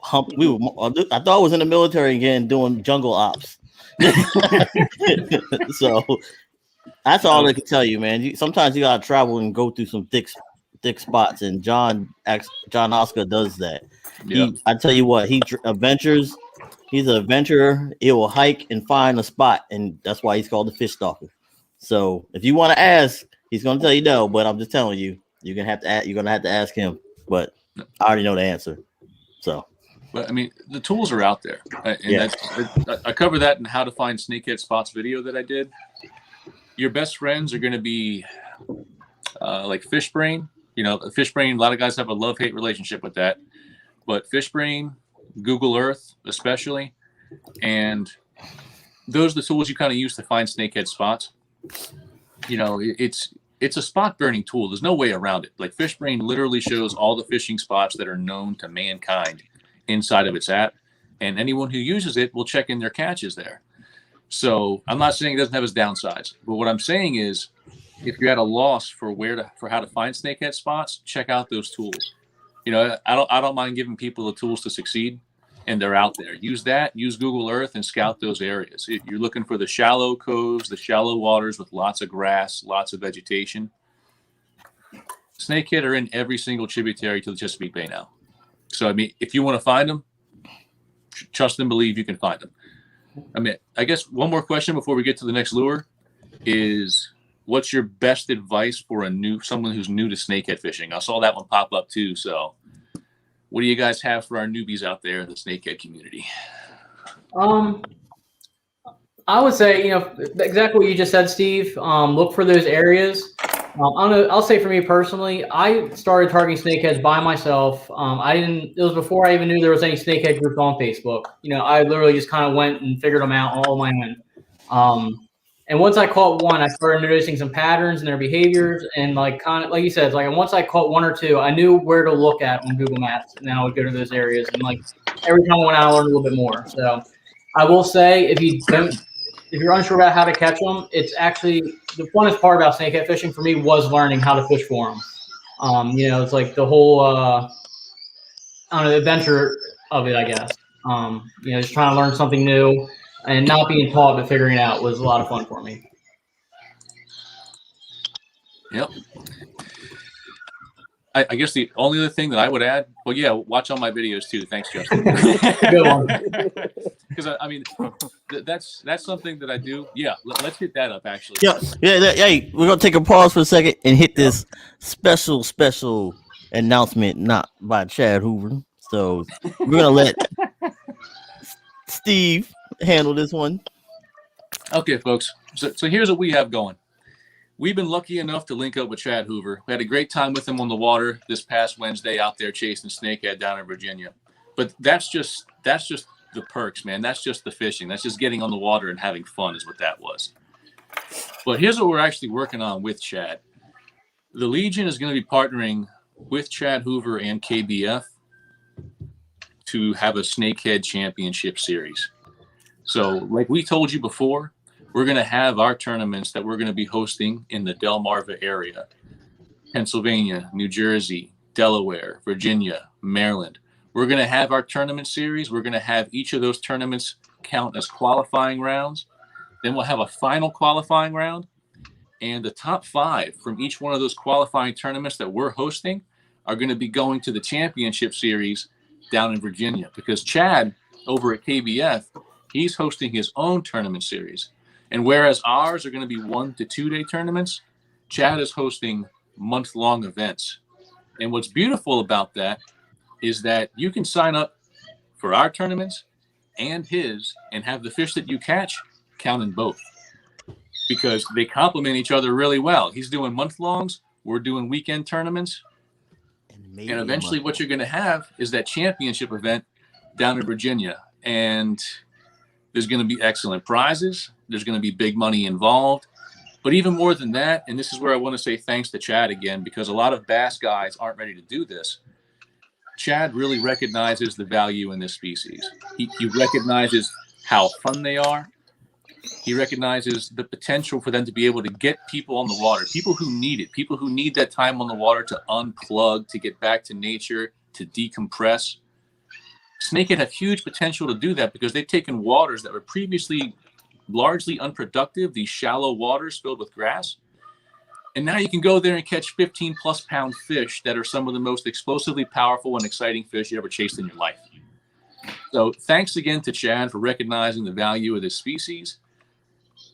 thought I was in the military again doing jungle ops. So that's all I can tell you, man. Sometimes you gotta travel and go through some thick spots, and John Oscar does that. Yep. I tell you what, he adventures. He's an adventurer. He will hike and find a spot, and that's why he's called the Fish Stalker. So if you want to ask, he's gonna tell you no, but I'm just telling you, you're gonna have to ask him. But I already know the answer. So, but I mean, the tools are out there, and Yeah. I cover that in how to find snakehead spots video that I did. Your best friends are going to be like Fishbrain. Fishbrain. A lot of guys have a love-hate relationship with that, but Fishbrain, Google Earth, especially, and those are the tools you kind of use to find snakehead spots. It's a spot burning tool. There's no way around it. Like Fishbrain literally shows all the fishing spots that are known to mankind inside of its app, and anyone who uses it will check in their catches there. So I'm not saying it doesn't have its downsides, but what I'm saying is, if you're at a loss for how to find snakehead spots, check out those tools. I don't mind giving people the tools to succeed, and they're out there. Use Google Earth and scout those areas. If you're looking for the shallow coves, the shallow waters with lots of grass, lots of vegetation, snakehead are in every single tributary to the Chesapeake Bay now. So, I mean, if you want to find them, trust and believe you can find them. I mean, I guess one more question before we get to the next lure is, what's your best advice for someone who's new to snakehead fishing? I saw that one pop up too. So what do you guys have for our newbies out there in the snakehead community? I would say, exactly what you just said, Steve. Look for those areas. I'll say for me personally, I started targeting snakeheads by myself. It was before I even knew there was any snakehead groups on Facebook. I literally just kind of went and figured them out all on my own. And once I caught one, I started noticing some patterns in their behaviors, and like you said, once I caught one or two, I knew where to look at on Google Maps, and then I would go to those areas. And every time I went out, I learned a little bit more. So I will say, if you're unsure about how to catch them, it's actually the funnest part about snakehead fishing for me was learning how to fish for them. It's like the whole adventure of it, I guess. Just trying to learn something new. And not being taught but figuring it out was a lot of fun for me. Yep. I guess the only other thing that I would add, watch all my videos too. Thanks, Justin. Good one. Because I mean, that's something that I do. Yeah, let's hit that up actually. Yeah. Hey, we're gonna take a pause for a second and hit this special announcement, not by Chad Hoover. So we're gonna let Steve handle this one. Okay, folks. So here's what we have going. We've been lucky enough to link up with Chad Hoover. We had a great time with him on the water this past Wednesday out there chasing snakehead down in Virginia. But that's just the perks, man. That's just the fishing. That's just getting on the water and having fun is what that was. But here's what we're actually working on with Chad. The Legion is going to be partnering with Chad Hoover and KBF to have a Snakehead Championship Series. So like we told you before, we're going to have our tournaments that we're going to be hosting in the Delmarva area, Pennsylvania, New Jersey, Delaware, Virginia, Maryland. We're going to have our tournament series. We're going to have each of those tournaments count as qualifying rounds. Then we'll have a final qualifying round. And the top 5 from each one of those qualifying tournaments that we're hosting are going to be going to the championship series down in Virginia, because Chad over at KBF, he's hosting his own tournament series. And whereas ours are going to be 1 to 2 day tournaments, Chad is hosting month-long events. And what's beautiful about that is that you can sign up for our tournaments and his and have the fish that you catch count in both, because they complement each other really well. He's doing month-longs, we're doing weekend tournaments. And eventually what you're going to have is that championship event down in Virginia. And there's going to be excellent prizes. There's going to be big money involved. But even more than that, and this is where I want to say thanks to Chad again, because a lot of bass guys aren't ready to do this. Chad really recognizes the value in this species. He recognizes how fun they are. He recognizes the potential for them to be able to get people on the water, people who need it, people who need that time on the water to unplug, to get back to nature, to decompress. Snakehead have huge potential to do that because they've taken waters that were previously largely unproductive, these shallow waters filled with grass. And now you can go there and catch 15+ pound fish that are some of the most explosively powerful and exciting fish you ever chased in your life. So thanks again to Chad for recognizing the value of this species.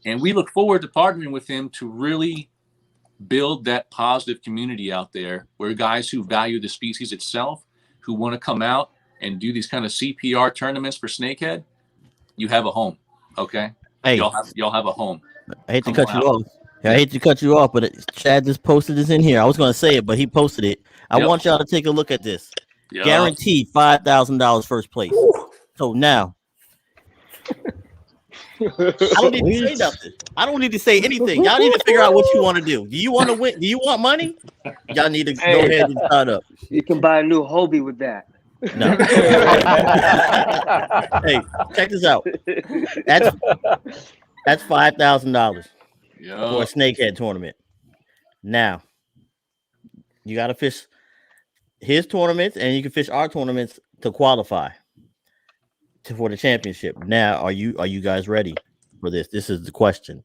And we look forward to partnering with him to really build that positive community out there where guys who value the species itself, who want to come out and do these kind of CPR tournaments for snakehead, you have a home, okay? Hey, y'all have a home. I hate to cut you off. I hate to cut you off, but Chad just posted this in here. I was going to say it, but he posted it. I want y'all to take a look at this. Yep. Guaranteed $5,000 first place. So now, I don't need to say nothing. I don't need to say anything. Y'all need to figure out what you want to do. Do you want to win? Do you want money? Y'all need to go ahead and sign up. You can buy a new Hobie with that. No. Hey, check this out. That's $5,000 for a snakehead tournament. Now, you got to fish his tournaments, and you can fish our tournaments to qualify for the championship. Now, are you guys ready for this? This is the question.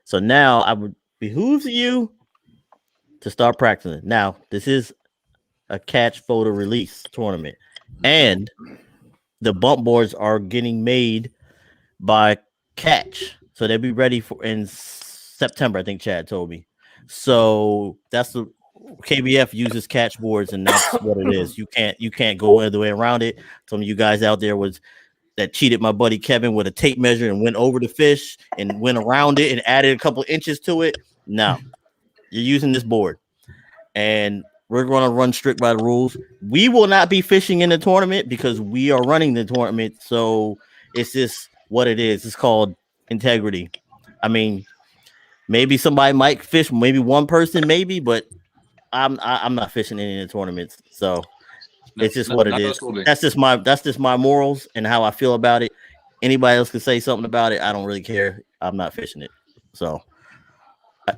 So now, I would behoove you to start practicing. Now, this is a catch photo release tournament, and the bump boards are getting made by Catch, so they'll be ready for in September. I think Chad told me. So that's the KBF uses catch boards, and that's what it is. You can't go all the way around it. Some of you guys out there that cheated my buddy Kevin with a tape measure and went over the fish and went around it and added a couple inches to it. No, you're using this board, and we're going to run strict by the rules. We will not be fishing in the tournament because we are running the tournament. So it's just what it is. It's called integrity. I mean, maybe somebody might fish, maybe one person, maybe, but I'm not fishing in the tournaments. So it's just what it is. That's just my morals and how I feel about it. Anybody else can say something about it. I don't really care. I'm not fishing it. So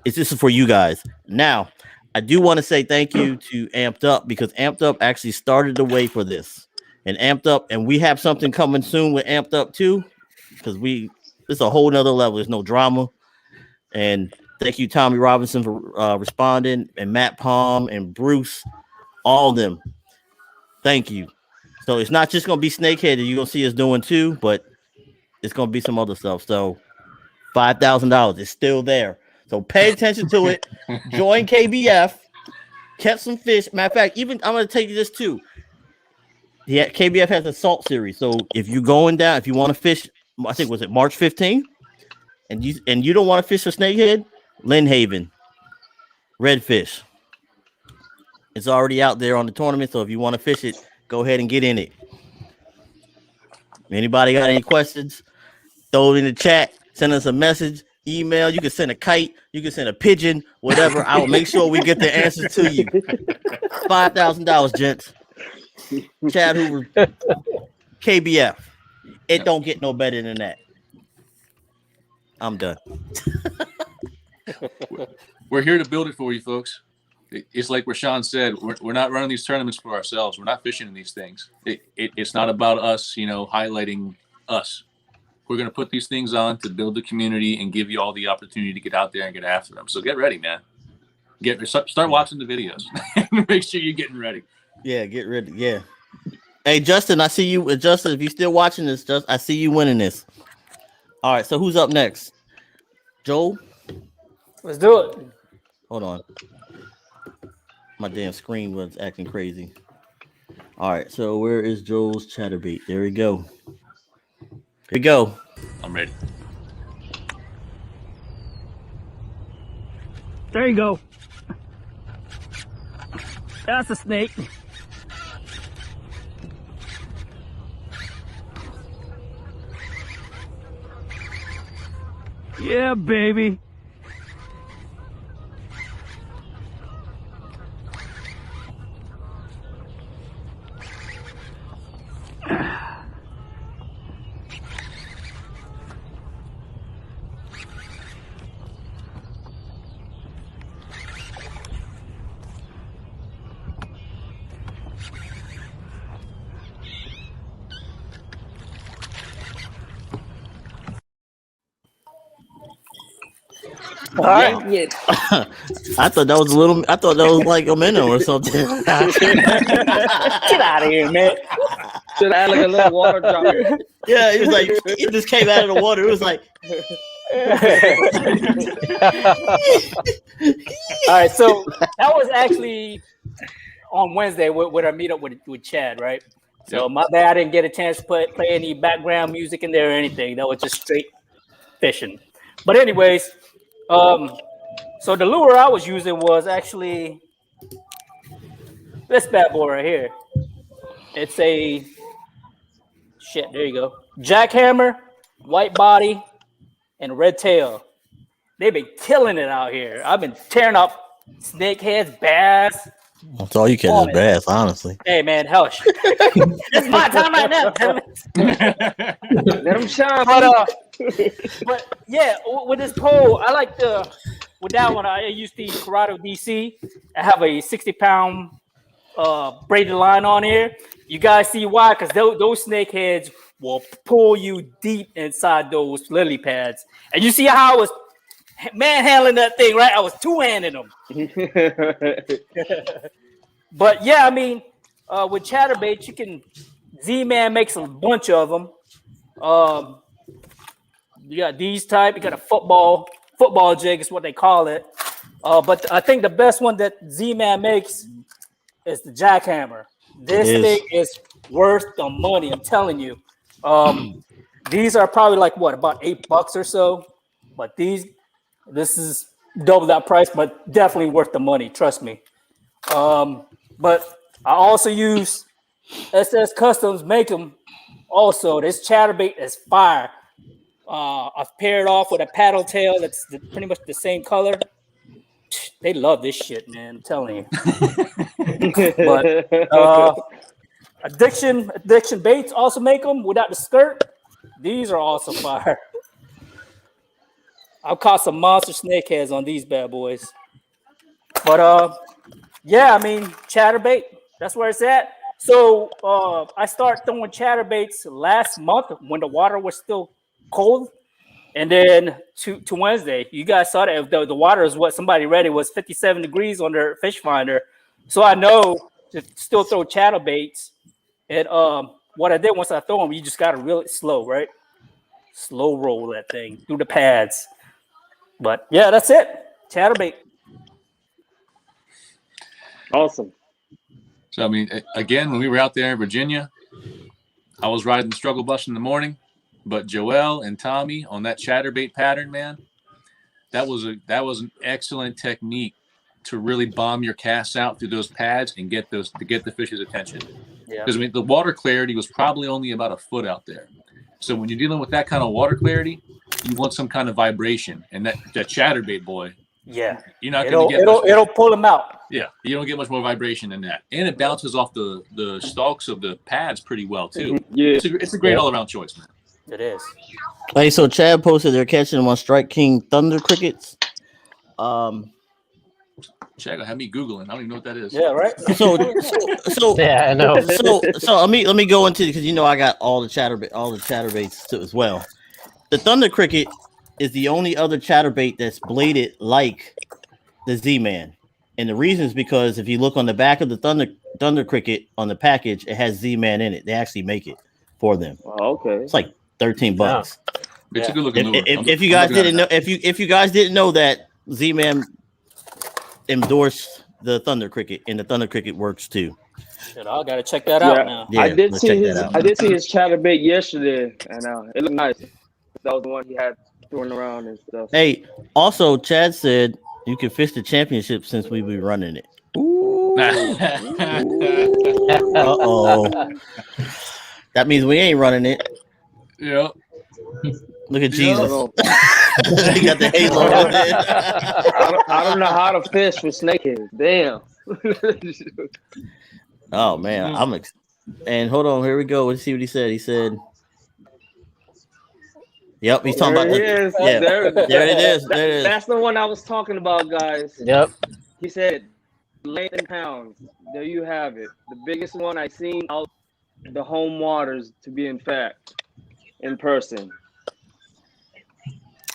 it's just for you guys. Now, I do want to say thank you to Amped Up, because Amped Up actually started the way for this. And Amped Up, and we have something coming soon with Amped Up too, because it's a whole nother level. There's no drama. And thank you, Tommy Robinson, for responding, and Matt Palm and Bruce, all of them. Thank you. So it's not just going to be Snakehead that you're going to see us doing too, but it's going to be some other stuff. So $5,000 is still there. So pay attention to it. Join KBF. Catch some fish. Matter of fact, even I'm going to tell you this too. Yeah, KBF has a salt series. So if you're going down, if you want to fish, I think was it March 15th? and you don't want to fish for snakehead, Lynn Haven, redfish. It's already out there on the tournament, so if you want to fish it, go ahead and get in it. Anybody got any questions? Throw it in the chat. Send us a message, email. You can send a kite. You can send a pigeon, whatever. I will make sure we get the answers to you. $5,000, gents. Chad Hoover, KBF. It don't get no better than that. I'm done. We're here to build it for you, folks. It's like Rashawn said, we're not running these tournaments for ourselves. We're not fishing in these things. It's not about us, highlighting us. We're going to put these things on to build the community and give you all the opportunity to get out there and get after them. So get ready, man. Start watching the videos. Make sure you're getting ready. Yeah, get ready. Yeah. Hey, Justin, I see you. Justin, if you're still watching this, I see you winning this. All right, so who's up next? Joel? Let's do it. Hold on. My damn screen was acting crazy. All right, so where is Joel's chatterbait? There we go. Here we go. I'm ready. There you go. That's a snake. Yeah, baby. All right. I thought that was a little. I thought that was like a minnow or something. Get out of here, man. Should add like a little water drop. Yeah, it was like it just came out of the water. It was like. All right, so that was actually on Wednesday with our meetup with Chad, right? So my bad, I didn't get a chance to play any background music in there or anything. That was just straight fishing. But anyways, so the lure I was using was actually this bad boy right here. It's a there you go. Jackhammer, white body, and red tail. They've been killing it out here. I've been tearing up snakeheads, bass. That's all you catch is bass, honestly. Hey man, hush. It's my time right now. Let them shine. But yeah, with this pole, I like with that one. I use the Corrado DC. I have a 60-pound braided line on here. You guys see why? Because those snakeheads will pull you deep inside those lily pads. And you see how I was manhandling that thing, right? I was two-handing them. But yeah, I mean, with chatterbaits, Z-Man makes a bunch of them. You got these type. You got a football jig is what they call it. But I think the best one that Z-Man makes is the jackhammer. This thing is worth the money. I'm telling you. These are probably like about $8 or so. But this is double that price, but definitely worth the money. Trust me. But I also use SS Customs. Make them also. This chatterbait is fire. I've paired off with a paddle tail that's pretty much the same color. They love this shit, man. I'm telling you. But addiction baits also make them without the skirt. These are also fire. I've caught some monster snakeheads on these bad boys. But yeah, I mean, chatterbait, that's where it's at. So I started throwing chatterbaits last month when the water was still cold. And then to Wednesday, you guys saw that the water is what somebody read. It was 57 degrees on their fish finder. So I know to still throw chatterbaits. And what I did once I throw them, you just got to reel it slow, right? Slow roll that thing through the pads. But yeah, that's it. Chatterbait. Awesome. So, I mean, again, when we were out there in Virginia, I was riding the struggle bus in the morning. But Joel and Tommy on that chatterbait pattern, man, that was an excellent technique to really bomb your casts out through those pads and get the fish's attention. Yeah. Because I mean, the water clarity was probably only about a foot out there. So when you're dealing with that kind of water clarity, you want some kind of vibration, and that chatterbait, boy, Yeah. you're not going to get it'll pull them out. Yeah, you don't get much more vibration than that, and it bounces off the stalks of the pads pretty well too. Yeah. It's a great all around choice, man. It is. Hey, so Chad posted they're catching them on Strike King Thunder crickets. Chad had me googling. I don't even know what that is. Yeah, right. So Yeah, I know. so let me go into, because I got all the chatterbaits too as well. The Thunder cricket is the only other chatterbait that's bladed like the Z-Man, and the reason is because if you look on the back of the Thunder cricket on the package, it has Z-Man in it. They actually make it for them. Oh, okay. It's like $13. It's a good looking lure. If you guys didn't know, if you guys didn't know that Z-Man endorsed the Thunder cricket, and the Thunder cricket works too. Shit, I gotta check that out now. Yeah, I did let's see check his that out. I did see his chatterbait yesterday, and it looked nice. That was the one he had throwing around and stuff. Hey, also Chad said you can fish the championship since we be running it. Uh-oh. That means we ain't running it. Yeah. Look at Yeah. Jesus. He got the halo on it. I don't know how to fish with snakehead. Damn. Oh man, and hold on, here we go. Let's see what he said. He said, "Yep, he's talking about There the, it is. yeah. There it is. There it is. That's the one I was talking about, guys. Yep. He said length in pounds. There you have it. The biggest one I seen out the home waters, to be in fact, in person.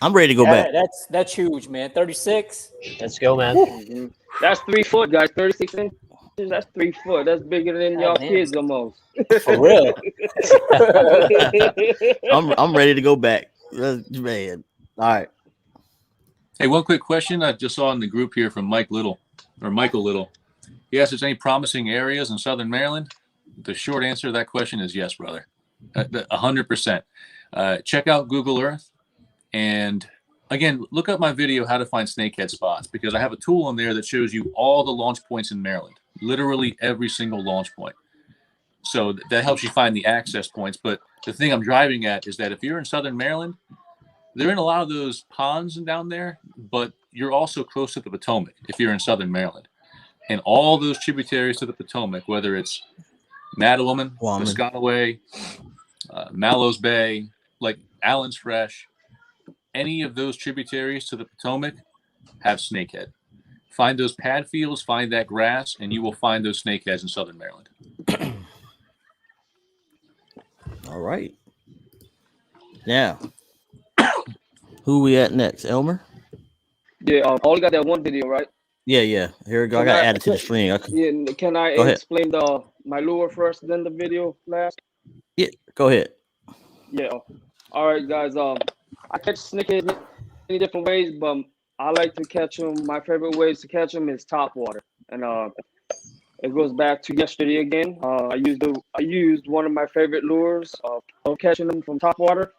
I'm ready to go back. That's huge, man. 36. Let's go, man. Mm-hmm. That's 3 foot, guys. 36 inches. That's 3 foot. That's bigger than y'all man. kids almost. For real. I'm ready to go back. Man. All right. Hey, one quick question I just saw in the group here from Michael Little. He asked if there's any promising areas in Southern Maryland. The short answer to that question is yes, brother. 100%. Check out Google Earth. And again, look up my video, How to Find Snakehead Spots, because I have a tool on there that shows you all the launch points in Maryland, literally every single launch point. So that helps you find the access points. But the thing I'm driving at is that if you're in Southern Maryland, they're in a lot of those ponds and down there, but you're also close to the Potomac if you're in Southern Maryland. And all those tributaries to the Potomac, whether it's Mattawoman, Piscataway, Mallows Bay, like Allen's Fresh, any of those tributaries to the Potomac have snakehead. Find those pad fields, find that grass, and you will find those snakeheads in Southern Maryland. All right. Now, who we at next? Elmer? Yeah, all got that one video, right? Yeah. Here we go. I got to add it to the stream. Yeah, can I Go ahead. explain my lure first, then the video last? Yeah, go ahead. Yeah. All right, guys. I catch snakeheads many different ways, but I like to catch them. My favorite ways to catch them is top water, and it goes back to yesterday again. I used one of my favorite lures of catching them from top water,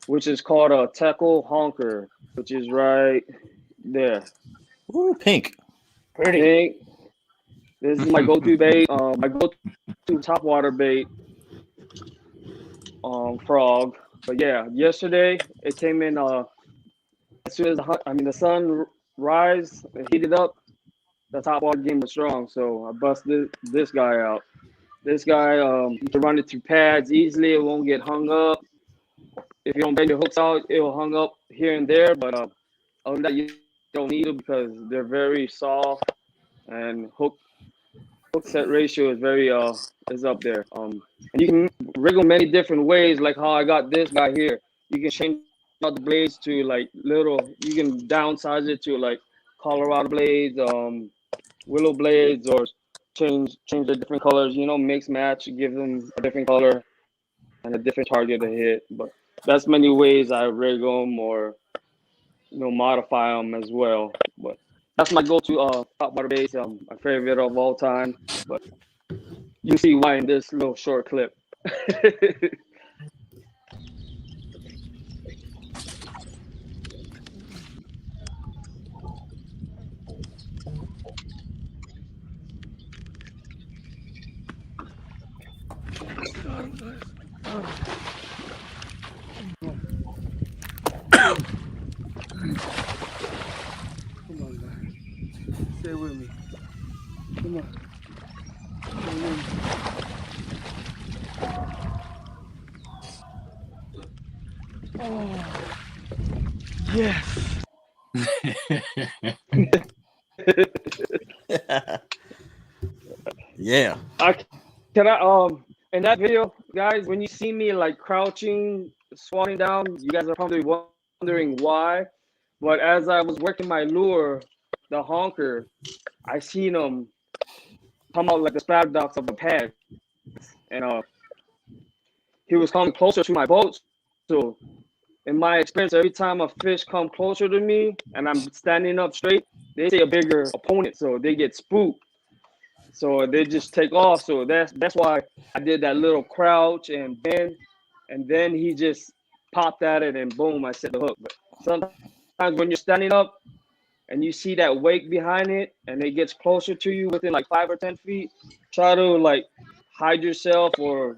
which is called a tackle honker, which is right there. Ooh, pink. Pretty. Pink. This is my go-to bait. My go-to top water bait. Frog. But yeah, yesterday it came in as soon as the sun rise, it heated up. The top water game was strong, so I busted this guy out. This guy, you can run it through pads easily. It won't get hung up. If you don't bend your hooks out, it will hung up here and there. But other than that, you don't need them because they're very soft, and hook set ratio is very is up there. And you can wriggle many different ways, like how I got this guy here. You can change out the blades to like little. You can downsize it to like Colorado blades, willow blades, or change the different colors. Mix match, give them a different color and a different target to hit. But that's many ways I wriggle them or modify them as well. But that's my go-to top water base. My favorite of all time. But you see why in this little short clip. Come on, man. Stay with me. Come on. Stay with me. Oh. Yes. Yeah. Can I in that video, guys, when you see me like crouching, squatting down, you guys are probably wondering why. But as I was working my lure, the honker, I seen him come out like the spatter docks of the pad, and he was coming closer to my boat. So in my experience, every time a fish come closer to me and I'm standing up straight, they see a bigger opponent, so they get spooked. So they just take off. So that's why I did that little crouch and bend, and then he just popped at it and boom, I set the hook. But sometimes when you're standing up and you see that wake behind it and it gets closer to you within like 5 or 10 feet, try to like hide yourself or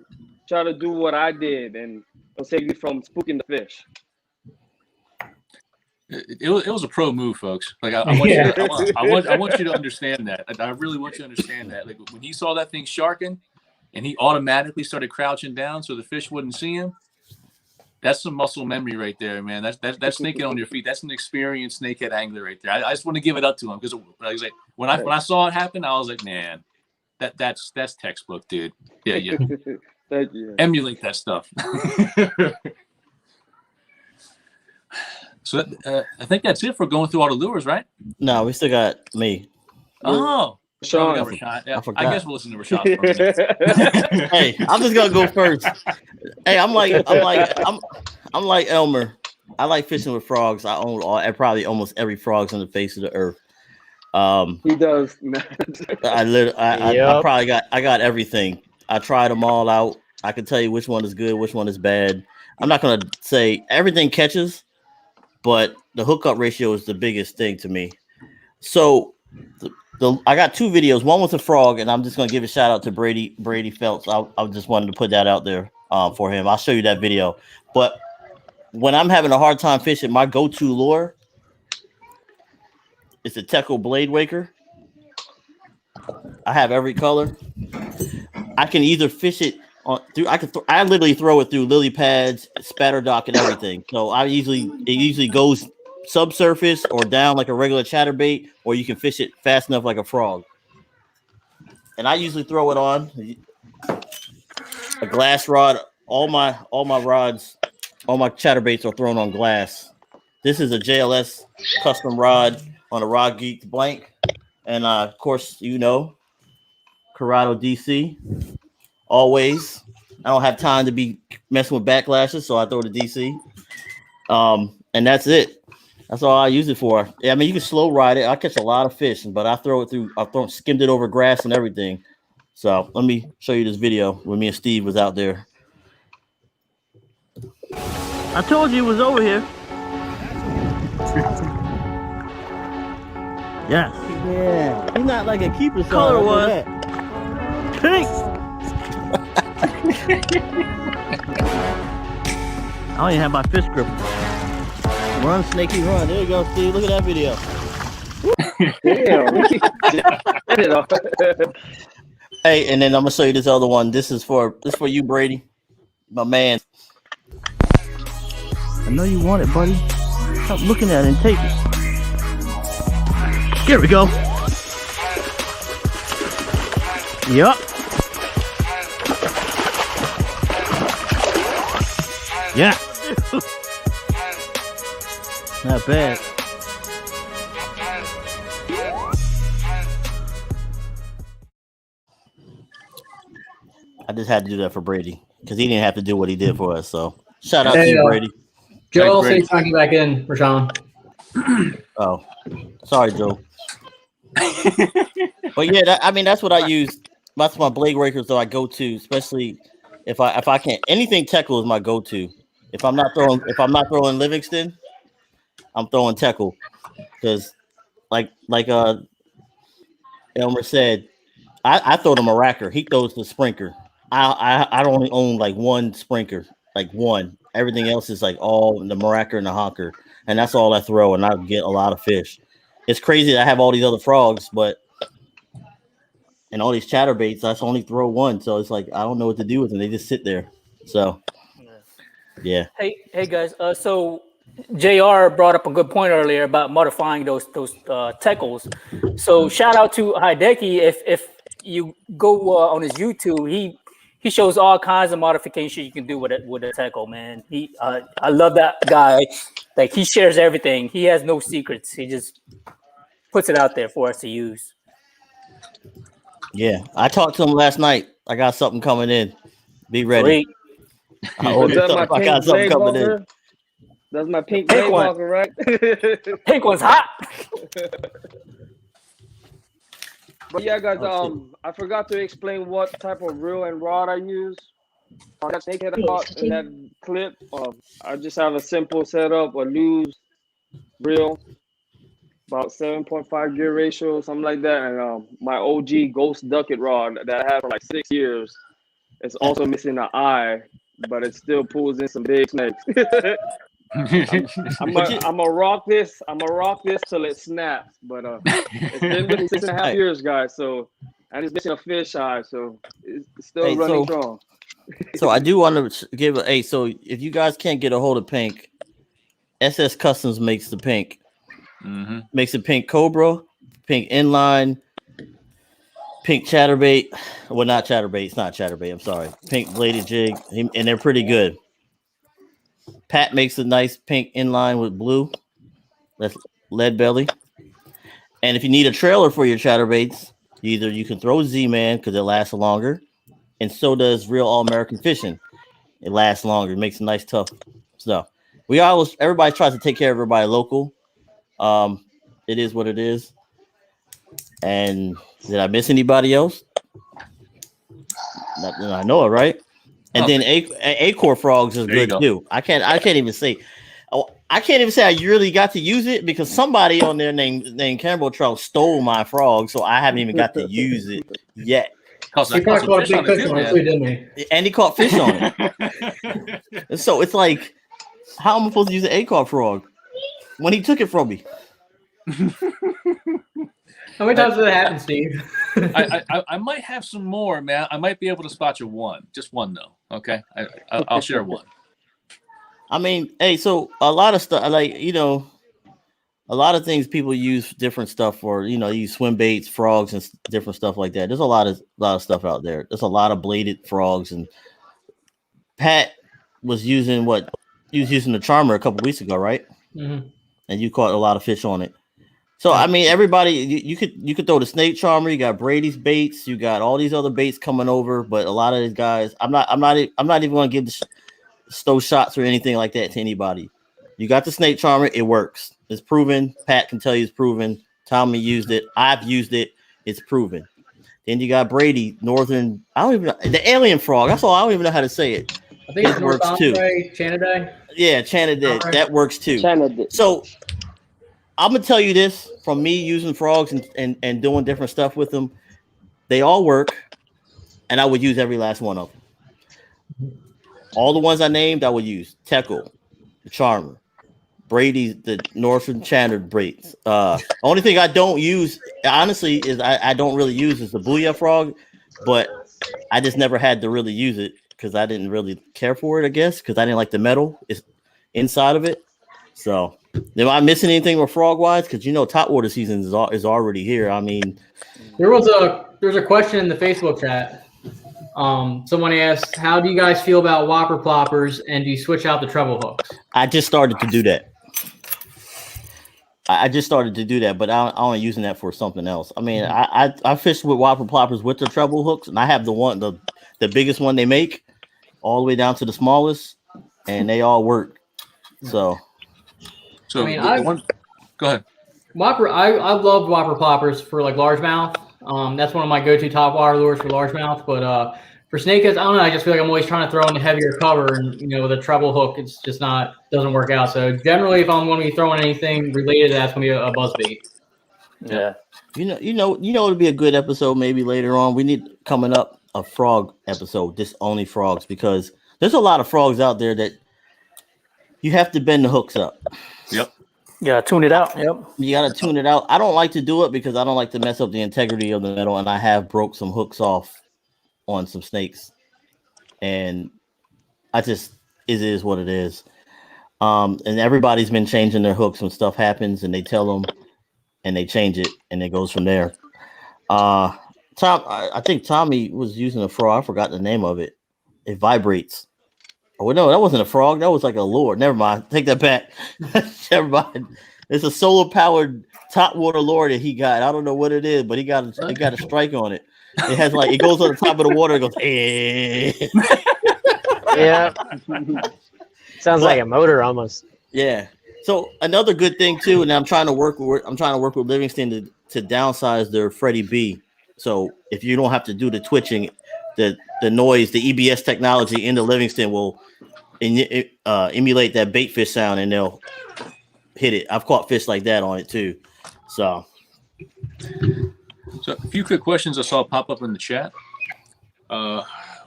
try to do what I did, and it'll save you from spooking the fish. It was a pro move, folks. Like I want you to, I want you to understand that. I really want you to understand that. Like when he saw that thing sharking, and he automatically started crouching down so the fish wouldn't see him. That's some muscle memory right there, man. That's snaking on your feet. That's an experienced snakehead angler right there. I just want to give it up to him because like when I saw it happen, I was like, man, that's textbook, dude. Yeah. Thank you. Emulate that stuff. So I think that's it for going through all the lures, right? No, we still got me. Oh, Sean. Rashad. Yeah, I I forgot. guess we'll listen to Rashad for a minute. Hey, I'm just gonna go first. Hey, I'm like Elmer. I like fishing with frogs. I own probably almost every frogs on the face of the earth. He does. I probably got everything. I tried them all out. I can tell you which one is good, which one is bad. I'm not gonna say everything catches, but the hookup ratio is the biggest thing to me. So I got 2 videos. One was a frog, and I'm just gonna give a shout out to Brady Phelps. I just wanted to put that out there for him. I'll show you that video. But when I'm having a hard time fishing, my go-to lure is a Teco Blade Waker. I have every color. I can either fish it through. I literally throw it through lily pads, spatter dock, and everything. So it usually goes subsurface or down like a regular chatterbait, or you can fish it fast enough like a frog. And I usually throw it on a glass rod. All my rods, all my chatterbaits are thrown on glass. This is a JLS custom rod on a Rod Geek blank, and of course Corrado DC. Always, I don't have time to be messing with backlashes, so I throw the DC. And that's it. That's all I use it for. Yeah, I mean, you can slow ride it. I catch a lot of fish, but I throw it through. Skimmed it over grass and everything. So let me show you this video when me and Steve was out there. I told you it was over here. Yes. Yeah. He's not like a keeper. Color was pink. I don't even have my fish grip. Run, Snakey, run. There you go, Steve. Look at that video. Hey, and then I'm gonna show you this other one. This is for you, Brady, my man. I know you want it, buddy. Stop looking at it and take it. Here we go. Yup. Yeah. Not bad. I just had to do that for Brady because he didn't have to do what he did for us. So shout out to you, Brady. Joe, say trying to get back in, Rashawn. Oh, sorry, Joe. But yeah, that's what I use. That's my blade rakers that I go to, especially if I can't. Anything Teckle is my go-to. If I'm not throwing Livingston, I'm throwing Teckle because, like Elmer said, I throw the Maracker. He throws the Sprinker. I only own like one sprinkler, like one. Everything else is like all the maraca and the honker, and that's all I throw, and I get a lot of fish. It's crazy that I have all these other frogs, but and all these chatterbaits, I only throw one, so it's like I don't know what to do with them. They just sit there. So yeah. Hey guys. So JR brought up a good point earlier about modifying those tackles. So shout out to Hideki. If you go on his YouTube, he shows all kinds of modifications you can do with a tackle, man. I love that guy. Like he shares everything. He has no secrets. He just puts it out there for us to use. Yeah, I talked to him last night. I got something coming in. Be ready. Is that my pink blade walker? That's my pink blade walker, right? Pink one's hot. But yeah, guys, I forgot to explain what type of reel and rod I use. On that snakehead I caught in that clip, I just have a simple setup, a loose reel, about 7.5 gear ratio, something like that. And my OG Ghost Ducket rod that I had for like 6 years, it's also missing an eye, but it still pulls in some big snakes. I'm gonna rock this. I'm gonna rock this till it snaps. But it's been with me 6.5 years, guys. So I'm just missing a fish eye. So it's still running strong. So I do want to give so if you guys can't get a hold of Pink, SS Customs makes the Pink. Makes a Pink Cobra, Pink Inline, Pink Chatterbait. Well, not Chatterbait. It's not Chatterbait. I'm sorry. Pink Bladed Jig, and they're pretty good. Pat makes a nice pink inline with blue. That's lead belly. And if you need a trailer for your chatterbaits, either you can throw Z-Man because it lasts longer, and so does Real All American Fishing. It lasts longer. It makes a nice tough stuff. Everybody tries to take care of everybody local. It is what it is. And did I miss anybody else? I know it, right? And then Acorn Frogs is good too. I can't even say I really got to use it because somebody on there named Campbell Trout stole my frog, so I haven't even got to use it yet. He caught a big fish on it too, didn't he? And he caught fish on it. So it's like, how am I supposed to use an Acorn Frog when he took it from me? How many times did that happen, Steve? I might have some more, man. I might be able to spot you one. Just one, though. Okay? I'll share one. I mean, so a lot of stuff, a lot of things people use different stuff for, use swim baits, frogs, and different stuff like that. There's a lot of stuff out there. There's a lot of bladed frogs. And Pat was using the Charmer a couple weeks ago, right? Mm-hmm. And you caught a lot of fish on it. So I mean, everybody, you could throw the Snake Charmer. You got Brady's baits. You got all these other baits coming over. But a lot of these guys, I'm not even going to give the stow shots or anything like that to anybody. You got the Snake Charmer. It works. It's proven. Pat can tell you it's proven. Tommy used it. I've used it. It's proven. Then you got Brady Northern. I don't even know the Alien Frog. That's all. I don't even know how to say it. I think it works too. Chanaday. Yeah, Chanaday. That works too. So I'm gonna tell you this from me using frogs and doing different stuff with them. They all work, and I would use every last one of them. All the ones I named, I would use. Teckle, the Charmer, Brady, the Northern Channard baits. Only thing I don't use, honestly, is I don't really use is the Booyah Frog, but I just never had to really use it because I didn't really care for it, I guess, because I didn't like the metal inside of it. So, am I missing anything with frog wise? Because topwater season is already here. I mean, there's a question in the Facebook chat. Someone asked, "How do you guys feel about whopper ploppers, and do you switch out the treble hooks?" I just started to do that. But I'm only using that for something else. I mean, I fished with whopper ploppers with the treble hooks, and I have the biggest one they make, all the way down to the smallest, and they all work. So I mean, go ahead. Whopper, I loved whopper ploppers for like largemouth. That's one of my go-to top water lures for largemouth. But for snakeheads, I don't know. I just feel like I'm always trying to throw in the heavier cover, and with a treble hook, it's just doesn't work out. So generally, if I'm going to be throwing anything related, that's going to be a buzz bait. Yeah. It'll be a good episode maybe later on. We need coming up a frog episode, just only frogs, because there's a lot of frogs out there that you have to bend the hooks up. Yep. Yeah, tune it out. Yep. You got to tune it out. I don't like to do it because I don't like to mess up the integrity of the metal, and I have broke some hooks off on some snakes, and I just, it is what it is. And everybody's been changing their hooks when stuff happens, and they tell them, and they change it, and it goes from there. I think Tommy was using a frog. I forgot the name of it. It vibrates. Oh no, that wasn't a frog. That was like a lure. Never mind. Take that back. Never mind. It's a solar powered top water lure that he got. I don't know what it is, but he got a strike on it. It has like, it goes on the top of the water. It goes, eh. Yeah. Sounds like a motor almost. Yeah. So another good thing too, and I'm trying to work with Livingston to downsize their Freddie B. So if you don't have to do the twitching, the noise, the EBS technology in the Livingston will emulate that bait fish sound, and they'll hit it. I've caught fish like that on it too. So a few quick questions I saw pop up in the chat.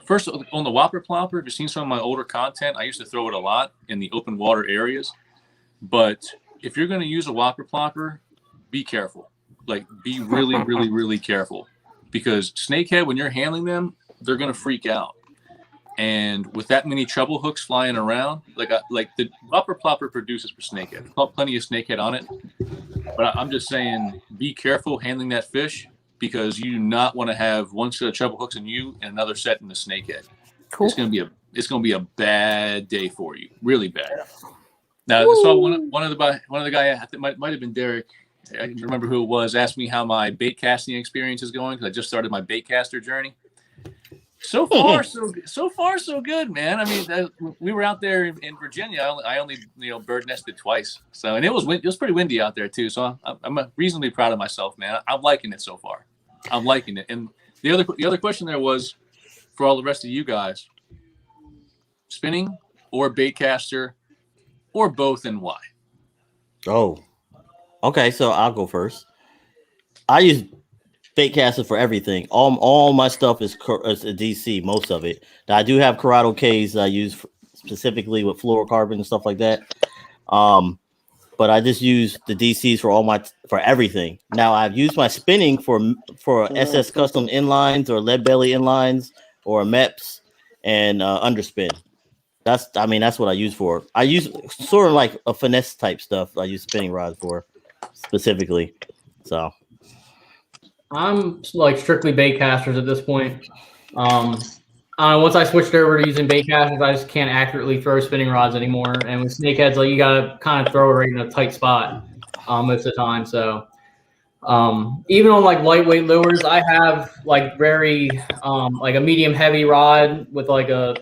First, on the Whopper Plopper, if you've seen some of my older content, I used to throw it a lot in the open water areas. But if you're going to use a Whopper Plopper, be careful. Like, be really, really, really careful. Because snakehead, when you're handling them, they're going to freak out. And with that many treble hooks flying around, like the Whopper Plopper produces for snakehead. Plenty of snakehead on it. But I'm just saying, be careful handling that fish, because you do not want to have one set of treble hooks in you and another set in the snakehead. Cool. It's going to be a bad day for you, really bad. Now, I saw one of the guy, I think might have been Derek. I don't remember who it was. Asked me how my bait casting experience is going, because I just started my bait caster journey. So far, so good, man. I mean, we were out there in Virginia. I only bird nested twice. So, and it was pretty windy out there too. So I'm reasonably proud of myself, man. I'm liking it so far. I'm liking it. And the other question there was for all the rest of you guys: spinning or bait caster, or both, and why? Oh, okay. So I'll go first. I use baitcaster for everything. All my stuff is a DC, most of it. Now, I do have Corrado K's I use specifically with fluorocarbon and stuff like that. But I just use the DCs for everything. Now, I've used my spinning for SS Custom inlines or lead belly inlines or MEPS and underspin. That's what I use for. I use sort of like a finesse type stuff. I use spinning rods for specifically. So I'm like strictly bait casters at this point. Once I switched over to using bait casters, I just can't accurately throw spinning rods anymore. And with snakeheads, like, you gotta kind of throw it right in a tight spot most of the time. So even on like lightweight lures, I have like very like a medium heavy rod with like a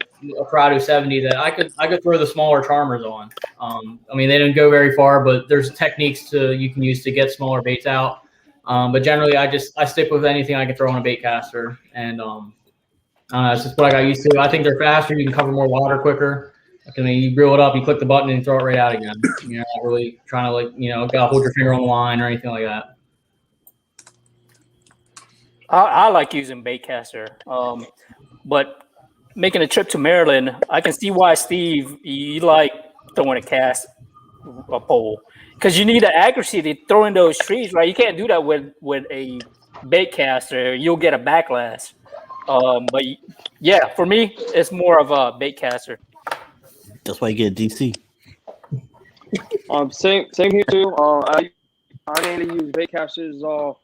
Corrado 70 that I could throw the smaller charmers on. I mean, they didn't go very far, but there's techniques you can use to get smaller baits out. But generally, I stick with anything I can throw on a bait caster, and it's just what I got used to. I think they're faster. You can cover more water quicker. I mean, you reel it up, you click the button, and you throw it right out again. You're not really trying to gotta hold your finger on the line or anything like that. I like using bait caster, but making a trip to Maryland, I can see why, Steve, you like throwing a pole. Because you need the accuracy to throw in those trees, right? You can't do that with a bait caster. You'll get a backlash. But yeah, for me, it's more of a bait caster. that's why you get a DC. Same here too. I mainly use bait casters all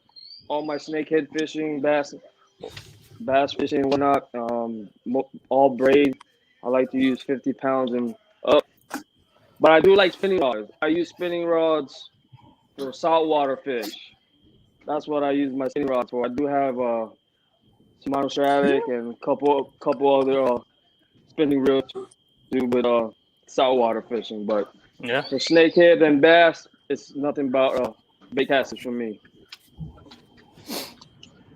my snakehead fishing, bass fishing, and whatnot. All braid. I like to use 50 pounds and up. But I do like spinning rods. I use spinning rods for saltwater fish. That's what I use my spinning rods for. I do have some monostratic and a couple other spinning reels to do with saltwater fishing. But yeah, for snakehead and bass, it's nothing but bait casters for me.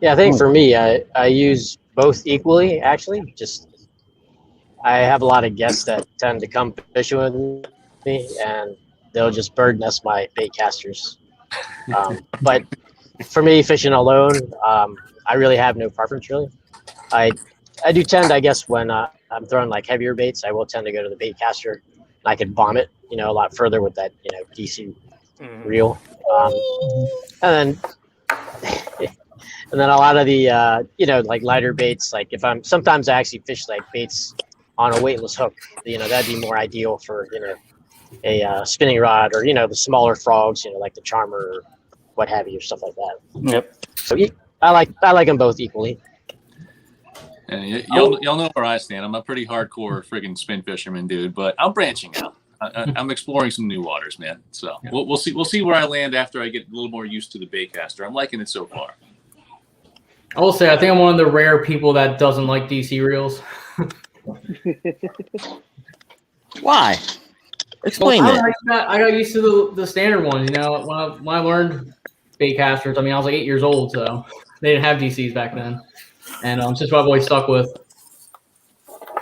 Yeah, I think for me, I use both equally, actually. I have a lot of guests that tend to come fishing with me, and they'll just bird nest my bait casters. But for me, fishing alone, I really have no preference, really. I I do tend, I guess, when I'm throwing like heavier baits, I will tend to go to the bait caster. I could bomb it, a lot further with that, DC reel. And then a lot of the, like lighter baits, like sometimes I actually fish like baits on a weightless hook. That'd be more ideal for, a spinning rod or, the smaller frogs, like the charmer or what have you, or stuff like that. Yep. So I like them both equally. And y'all know where I stand. I'm a pretty hardcore friggin' spin fisherman, dude. But I'm branching out. I'm exploring some new waters, man. So we'll see. We'll see where I land after I get a little more used to the baitcaster. I'm liking it so far. I will say, I think I'm one of the rare people that doesn't like DC reels. Why? Explain well, that. I got used to the standard one. When I learned baitcasters, I was like 8 years old, so they didn't have DCs back then. And it's just what I've always stuck with.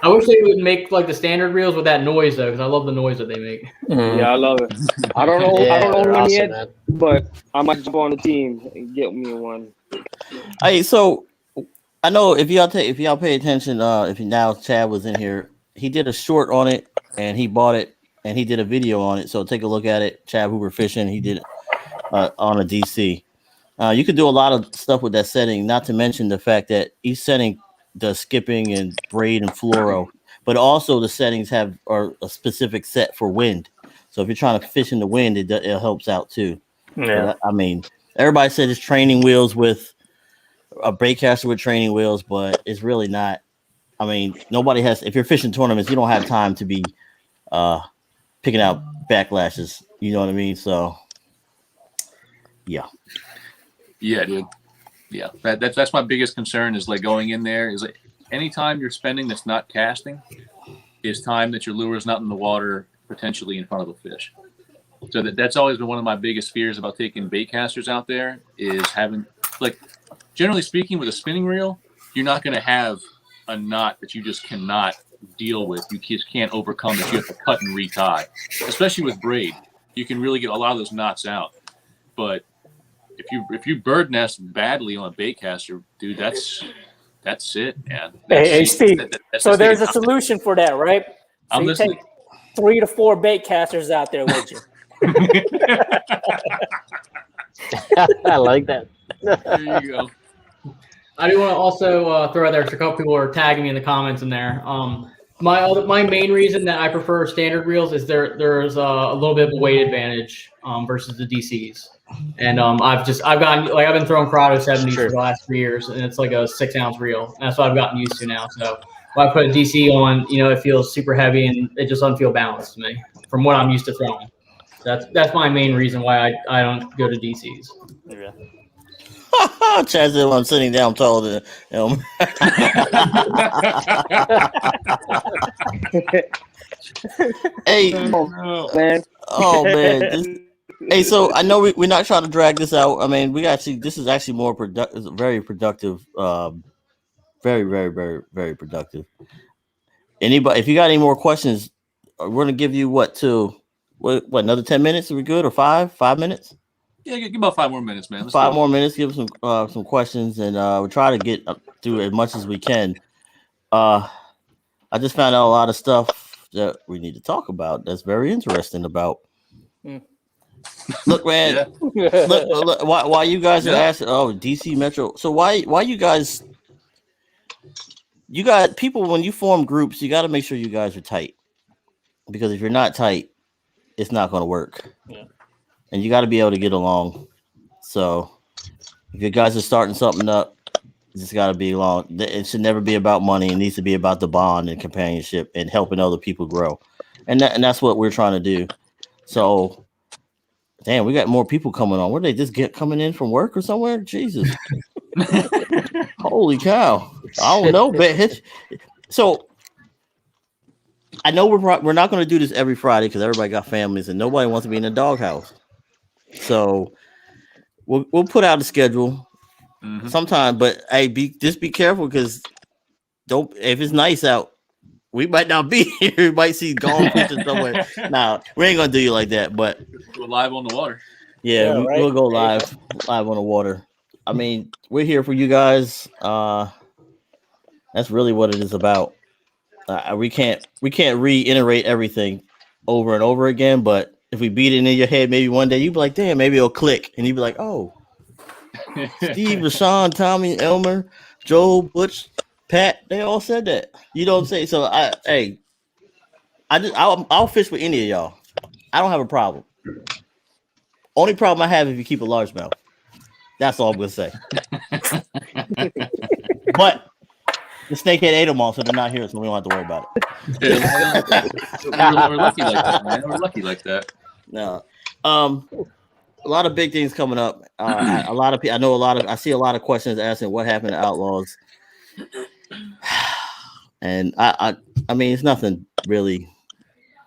I wish they would make like the standard reels with that noise though, because I love the noise that they make. Yeah, I love it. I don't know. Yeah, I don't know one awesome, yet, man. but I might jump on the team and get me one. Hey, so I know if y'all pay attention, if Chad was in here, he did a short on it and he bought it and he did a video on it. So take a look at it. Chad Hoover Fishing, he did it on a DC. You could do a lot of stuff with that setting, not to mention the fact that each setting does skipping and braid and fluoro, but also the settings are a specific set for wind. So if you're trying to fish in the wind, it helps out too. Yeah. Everybody said it's training wheels with a baitcaster with training wheels, but it's really not. Nobody has. If you're fishing tournaments, you don't have time to be picking out backlashes. You know what I mean? So, yeah. Yeah, dude. Yeah, that's my biggest concern is like going in there is like anytime you're spending that's not casting is time that your lure is not in the water, potentially in front of a fish. So that's always been one of my biggest fears about taking bait casters out there is having, like, generally speaking, with a spinning reel, you're not going to have a knot that you just cannot deal with. You just can't overcome that. You have to cut and retie, especially with braid. You can really get a lot of those knots out, but if you bird nest badly on a bait caster, dude, that's it, man. Hey, Steve. That's so just there's a solution for that, right? So I'm you listening. take 3 to 4 bait casters out there with you. I like that. There you go. I do want to also throw out there, a couple people are tagging me in the comments in there. My main reason that I prefer standard reels is there's a little bit of a weight advantage versus the DCs. And I've been throwing Corrado 70s for the last 3 years, and it's like a 6-ounce reel. And that's what I've gotten used to now. So when I put a DC on, it feels super heavy and it just doesn't feel balanced to me from what I'm used to throwing. That's my main reason why I don't go to DCs. Yeah. Chad said, I'm sitting down taller than him. Hey, Man, Hey, so I know we're not trying to drag this out. This is actually more very productive. Very, very, very, very productive. Anybody, if you got any more questions, we're gonna give you what another 10 minutes? Are we good or 5 minutes? Yeah, give about 5 more minutes, man. Let's 5 go. more minutes. Give us some questions, and we'll try to get through as much as we can. I just found out a lot of stuff that we need to talk about. That's very interesting about. Look, man. Yeah. Look, why you guys are asking? Oh, DC Metro. So why you guys? You got people when you form groups. You got to make sure you guys are tight, because if you're not tight, it's not going to work. Yeah. And you got to be able to get along. So if you guys are starting something up, it's got to be long. It should never be about money. It needs to be about the bond and companionship and helping other people grow. And that's what we're trying to do. So, damn, we got more people coming on. Where they just coming in from work or somewhere? Jesus. Holy cow. I don't know. But so I know we're not going to do this every Friday because everybody got families and nobody wants to be in the doghouse. So we'll put out a schedule sometime, but hey, just be careful because if it's nice out, we might not be here. We might see gone fishing somewhere. Nah, we ain't gonna do you like that, but Go live on the water. yeah, Yeah, right. we'll go live on the water. I mean, we're here for you guys. That's really what it is about. We can't reiterate everything over and over again, but if we beat it in your head, maybe one day you'd be like, damn, maybe it'll click, and you'd be like, oh, Steve, Rashawn, Tommy, Elmer, Joe, Butch, Pat, they all said that. You don't say so. I'll fish with any of y'all. I don't have a problem. Only problem I have if you keep a largemouth. That's all I'm gonna say. But the snakehead ate them all, so they're not here, so we don't have to worry about it. We're lucky like that, man. We're lucky like that. No. A lot of big things coming up. A lot of people. I see a lot of questions asking what happened to Outlawz, and I mean, it's nothing really.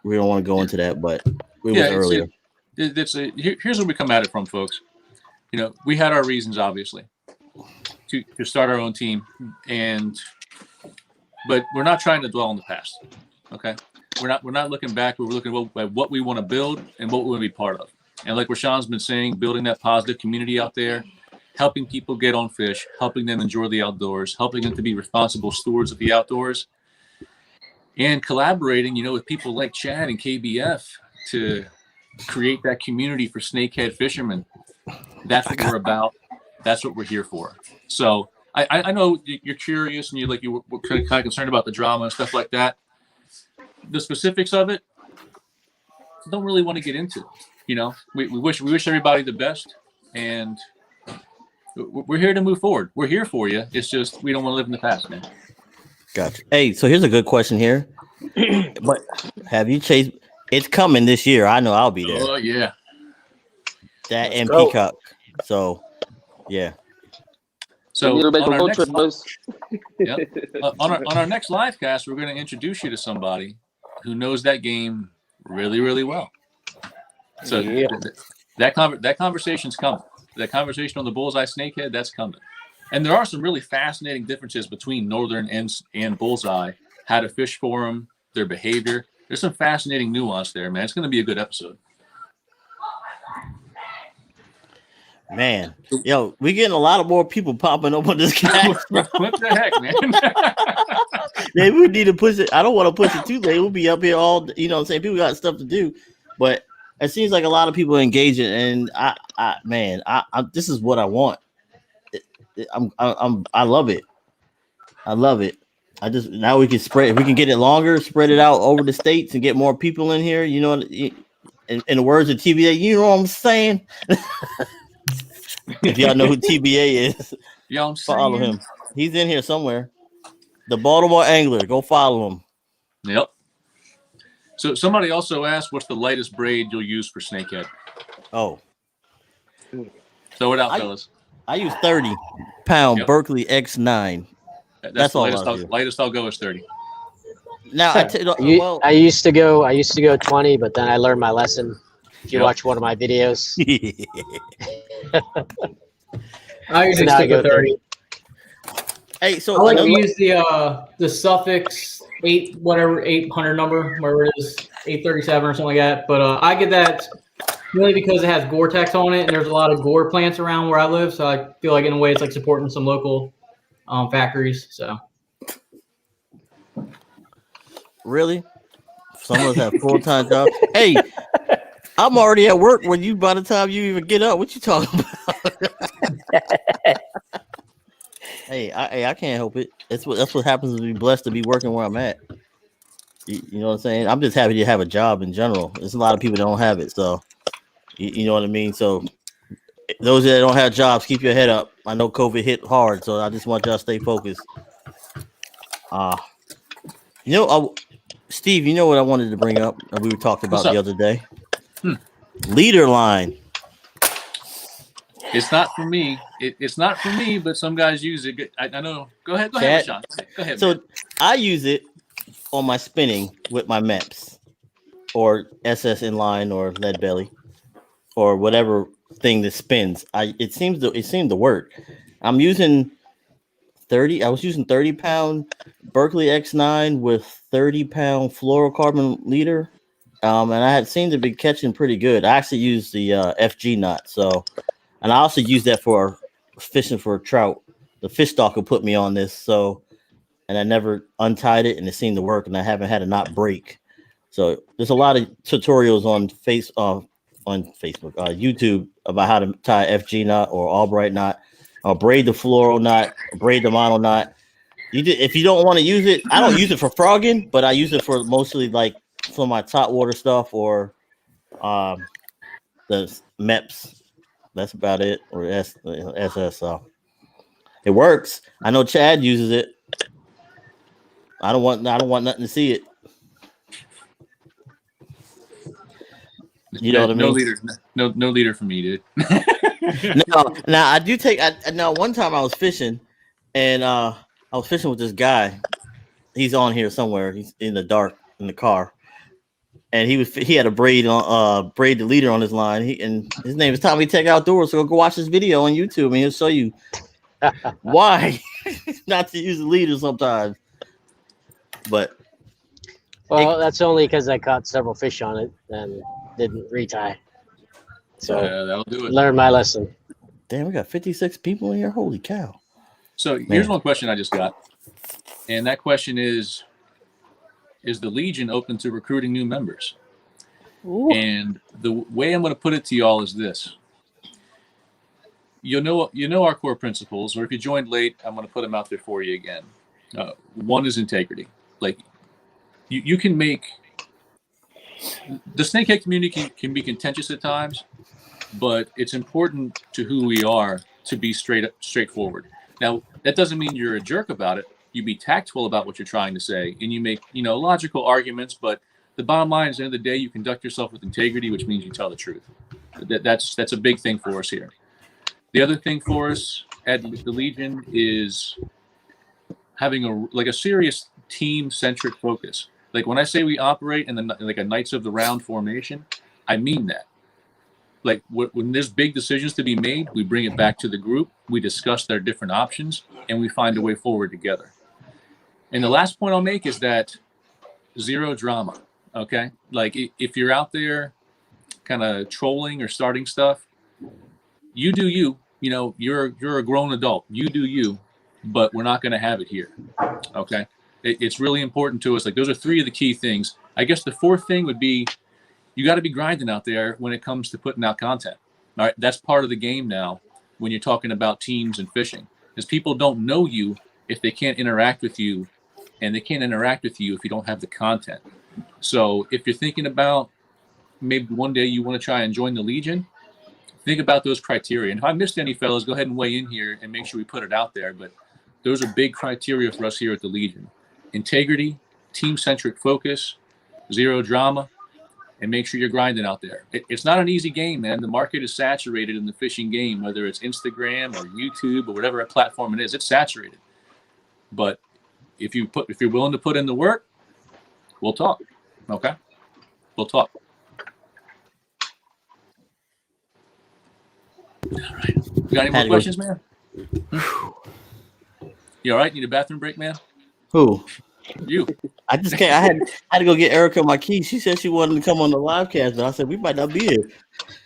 We don't want to go into that, but was earlier. Here's where we come at it from, folks. You know, we had our reasons, obviously, to start our own team, but we're not trying to dwell on the past. Okay, we're not looking back. We're looking at what we want to build and what we want to be part of. And like Rashawn's been saying, building that positive community out there, helping people get on fish, helping them enjoy the outdoors, helping them to be responsible stewards of the outdoors, and collaborating, with people like Chad and KBF to create that community for snakehead fishermen. That's what we're about. That's what we're here for. So I know you're curious and you're kind of concerned about the drama and stuff like that. The specifics of it, don't really want to get into. We wish everybody the best, and we're here to move forward. We're here for you. It's just we don't want to live in the past, man. Gotcha. Hey, so here's a good question here. But have you chased? It's coming this year. I know I'll be there. Oh yeah. That and Peacock. So yeah. So on our next live cast, we're going to introduce you to somebody who knows that game really, really well. So that conversation's coming. That conversation on the bullseye snakehead, that's coming. And there are some really fascinating differences between northern and bullseye, how to fish for them, their behavior. There's some fascinating nuance there, man. It's going to be a good episode. Man, we getting a lot of more people popping up on this cast. What the heck, man? Maybe we need to push it. I don't want to push it too late. We'll be up here all, saying people got stuff to do, but it seems like a lot of people are engaging, and I this is what I want. I love it. I love it. Now we can spread. If we can get it longer, spread it out over the states, and get more people in here. In the words of TBA, you know what I'm saying? If y'all know who TBA is, follow him. He's in here somewhere. The Baltimore Angler. Go follow him. Yep. So somebody also asked, what's the lightest braid you'll use for snakehead? Oh. Throw it out, fellas. I use 30-pound Berkeley X9. That's all. Lightest I'll go is 30. Now I used to go 20, but then I learned my lesson. If you watch one of my videos, I usually stick with 30. Hey, so I like to use the suffix 800 number, wherever it is, 837 or something like that. But I get that really because it has Gore-Tex on it, and there's a lot of gore plants around where I live. So I feel like in a way it's like supporting some local factories. So really, some of us have full-time jobs. Hey, I'm already at work when by the time you even get up. What you talking about? Hey, I can't help it. That's what happens to be blessed to be working where I'm at. You know what I'm saying? I'm just happy to have a job in general. There's a lot of people that don't have it, so you know what I mean. So those that don't have jobs, keep your head up. I know COVID hit hard, so I just want y'all to stay focused. Steve, you know what I wanted to bring up that we were talking about the other day? Leader line. It's not for me. It's not for me, but some guys use it. I know. Go ahead, Sean. Go ahead. So I use it on my spinning with my MEPS or SS inline or lead belly or whatever thing that spins. It seemed to work. I'm using 30. I was using 30-pound Berkeley X9 with 30-pound fluorocarbon leader. And I had seemed to be catching pretty good. I actually used the FG knot. And I also use that for fishing for trout. The fish stock will put me on this. So and I never untied it, and it seemed to work, and I haven't had a knot break. So there's a lot of tutorials on Facebook, YouTube about how to tie FG knot or Albright knot, or braid the floral knot, braid the mono knot. If you don't want to use it, I don't use it for frogging, but I use it for mostly like some of my top water stuff or the MEPS. That's about it, or SS. So it works. I know Chad uses it. I don't want nothing to see it. You know what I mean? No leader, no leader for me, dude. Now I do take. Now one time I was fishing, and I was fishing with this guy. He's on here somewhere. He's in the dark in the car, and he had a braid the leader on his line. And his name is Tommy Tech Outdoors. So go watch this video on YouTube, and he'll show you why not to use the leader sometimes. But that's only because I caught several fish on it and didn't retie. So that'll do it. Learn my lesson. Damn, we got 56 people in here. Holy cow! So here's one question I just got, and that question is the Legion open to recruiting new members? Ooh. And the way I'm going to put it to y'all is this. You know our core principles, or if you joined late, I'm going to put them out there for you again. One is integrity. Like you can make the snakehead community can be contentious at times, but it's important to who we are to be straightforward. Now, that doesn't mean you're a jerk about it. You be tactful about what you're trying to say, and you make logical arguments. But the bottom line is, at the end of the day, you conduct yourself with integrity, which means you tell the truth. That's a big thing for us here. The other thing for us at the Legion is having a serious team-centric focus. Like when I say we operate in like a Knights of the Round formation, I mean that. Like when there's big decisions to be made, we bring it back to the group, we discuss their different options, and we find a way forward together. And the last point I'll make is that zero drama, okay? Like if you're out there kind of trolling or starting stuff, you do you. You're a grown adult. You do you, but we're not going to have it here, okay? It's really important to us. Like those are three of the key things. I guess the fourth thing would be you got to be grinding out there when it comes to putting out content. All right, that's part of the game now when you're talking about teams and fishing, because people don't know you if they can't interact with you, and they can't interact with you if you don't have the content. So if you're thinking about maybe one day you want to try and join the Legion, think about those criteria. And if I missed any, fellas, go ahead and weigh in here and make sure we put it out there. But those are big criteria for us here at the Legion. Integrity, team-centric focus, zero drama, and make sure you're grinding out there. It's not an easy game, man. The market is saturated in the fishing game, whether it's Instagram or YouTube or whatever platform it is. It's saturated. But if you're willing to put in the work, we'll talk. Okay? We'll talk. All right. You got any more questions, man? You all right? Need a bathroom break, man? Who? You. I just can't. I had to go get Erica my keys. She said she wanted to come on the live cast, but I said we might not be here.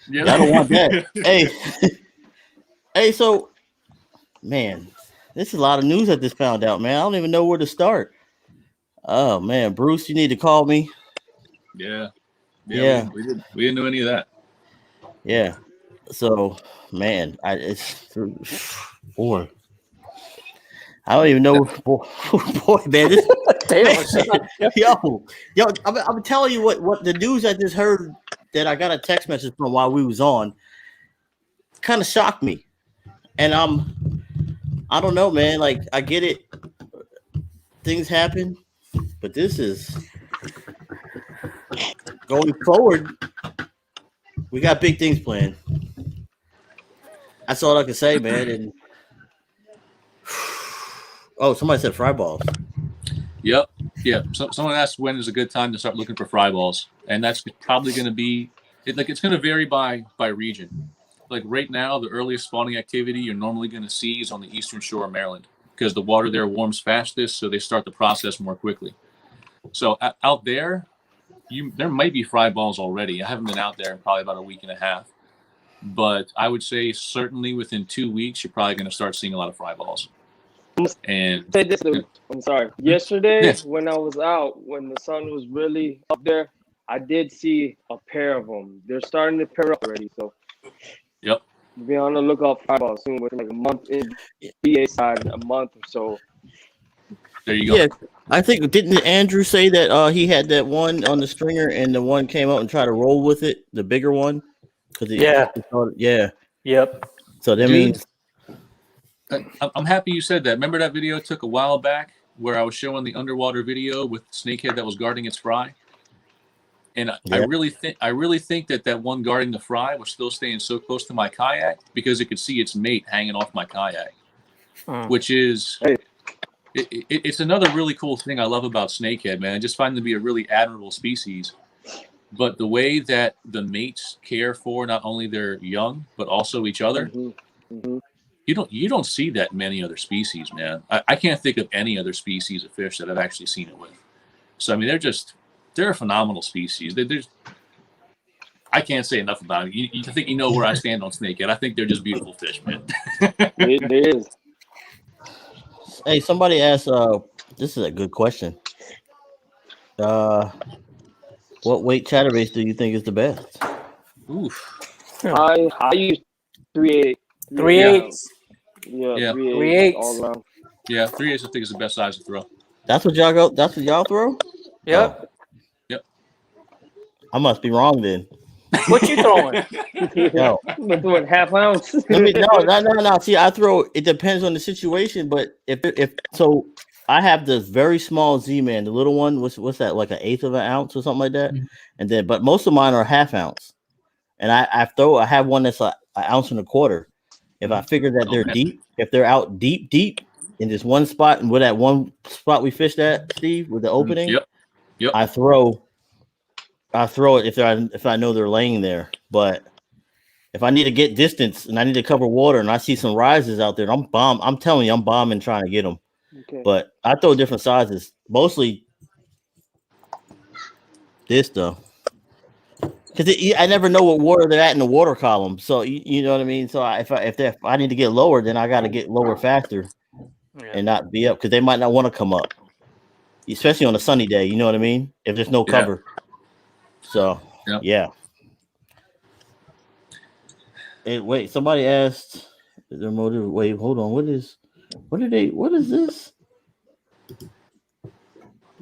Yeah. I don't want that. Hey, so, man, this is a lot of news I just found out, man. I don't even know where to start. Oh man, Bruce, you need to call me. Yeah. We didn't know any of that. Yeah. So, man, boy. I don't even know, boy, man. This, yo, I'm telling you what the news I just heard that I got a text message from while we was on kind of shocked me, and I don't know, man. Like I get it, things happen, but this is going forward. We got big things planned. That's all I can say, man. And oh, somebody said fry balls. Yep. Yeah. So, someone asked when is a good time to start looking for fry balls, and that's probably going to be it's going to vary by region. Like right now, the earliest spawning activity you're normally going to see is on the eastern shore of Maryland because the water there warms fastest, so they start the process more quickly. So out there, there might be fry balls already. I haven't been out there in probably about a week and a half, but I would say certainly within 2 weeks you're probably going to start seeing a lot of fry balls. And say this. I'm sorry. Yesterday, Yes. when I was out, when the sun was really up there, I did see a pair of them. They're starting to pair up already. So, Yep. be on the lookout for eyeball soon. With like a month in BA side, a month or so. There you go. Yeah, I think didn't Andrew say that he had that one on the stringer and the one came out and tried to roll with it, the bigger one? Yeah. Yeah. Yep. So that Dude, means I'm happy you said that. Remember that video I took a while back where I was showing the underwater video with the snakehead that was guarding its fry? And I really think that one guarding the fry was still staying so close to my kayak because it could see its mate hanging off my kayak, which is it's another really cool thing I love about snakehead, man. I just find them to be a really admirable species. But the way that the mates care for not only their young but also each other, you don't see that in many other species, man. I can't think of any other species of fish that I've actually seen it with. So I mean, they're a phenomenal species. I can't say enough about it. You think you know where I stand on snakehead. I think they're just beautiful fish, man. It is. hey, somebody asked. This is a good question. What weight chatterbaits do you think is the best? Oof. I use 3/8. 3/8. Yeah, 3/8 all around. Yeah, 3/8 I think is the best size to throw. That's what y'all go. That's what y'all throw. Yep. Yep. I must be wrong then. What you throwing? No. I'm doing half ounce. No. See, I throw. It depends on the situation, but if so, I have this very small Z-Man, the little one. What's that? Like 1/8 of an ounce or something like that. And then, but most of mine are 1/2 ounce, and I have one that's an 1.25 ounces. If I figure that they're deep, if they're out deep in this one spot, and with that one spot we fished at, Steve, with the opening, Yep. I throw it if I know they're laying there. But if I need to get distance and I need to cover water and I see some rises out there, I'm telling you, I'm bombing trying to get them. Okay. But I throw different sizes, mostly this though, because I never know what water they're at in the water column. So you know what I mean. So if I need to get lower, then I got to get lower faster and not be up because they might not want to come up, especially on a sunny day. You know what I mean? If there's no cover. So yeah. Hey, wait, somebody asked their motive. Wait, hold on. What is this?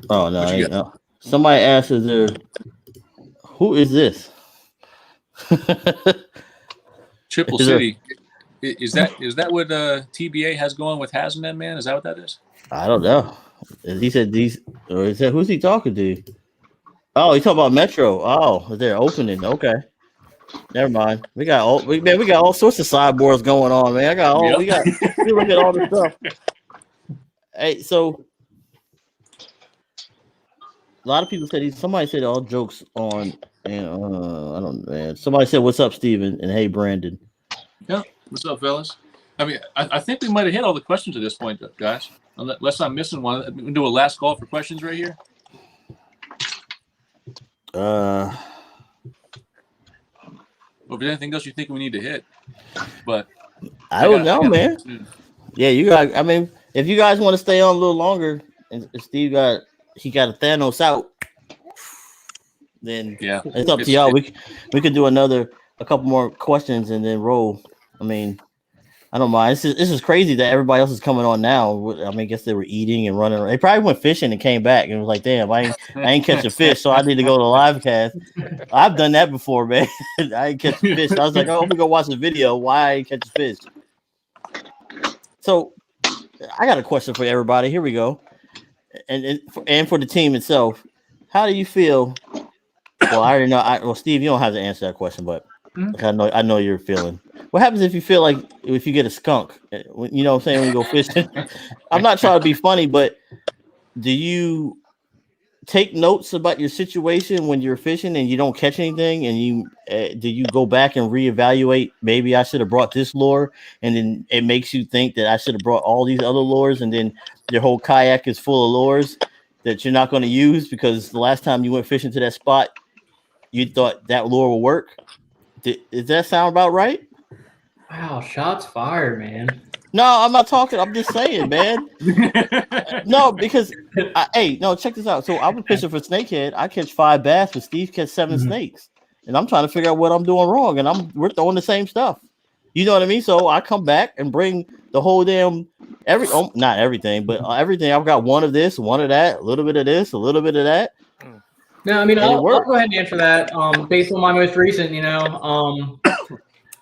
Oh no, somebody asked who is this? Triple City. Is that what TBA has going with Hazen, man? Is that what that is? I don't know. He said these, or is that who's he talking to? Oh, he's talking about Metro. Oh, they're opening. Okay, never mind. We got all sorts of sideboards going on, man. We look at all the stuff. Hey, so a lot of people said somebody said all jokes on, and I don't know, man. Somebody said, "What's up, Steven?" and "Hey, Brandon." Yeah, what's up, fellas? I mean, I think we might have hit all the questions at this point, guys. Unless I'm missing one, we can do a last call for questions right here. Or if there's anything else you think we need to hit, but I don't know, man. Yeah, you guys. I mean, if you guys want to stay on a little longer, and Steve got a Thanos out, then it's up to y'all. We could do a couple more questions and then roll. I mean, I don't mind. This is crazy that everybody else is coming on now. I mean, I guess they were eating and running. They probably went fishing and came back and was like, "Damn, I ain't catching fish, so I need to go to the live cast." I've done that before, man. I ain't catching fish. I was like, "Oh, I'm gonna go watch the video. Why I ain't catching fish?" So, I got a question for everybody. Here we go, and for the team itself. How do you feel? Well, I already know. Well, Steve, you don't have to answer that question, but I know you're feeling. What happens if you feel like if you get a skunk? You know what I'm saying, when you go fishing? I'm not trying to be funny, but do you take notes about your situation when you're fishing and you don't catch anything? And do you go back and reevaluate? Maybe I should have brought this lure, and then it makes you think that I should have brought all these other lures, and then your whole kayak is full of lures that you're not going to use because the last time you went fishing to that spot, you thought that lure will work. Does that sound about right? Wow, shots fired, man. No, I'm not talking. I'm just saying, man. No, because check this out. So I was fishing for snakehead. I catch 5 bass, but Steve catch 7 snakes, and I'm trying to figure out what I'm doing wrong. And we're throwing the same stuff. You know what I mean? So I come back and bring the whole damn not everything, but everything. I've got one of this, one of that, a little bit of this, a little bit of that. No, I mean, I'll go ahead and answer that. Based on my most recent,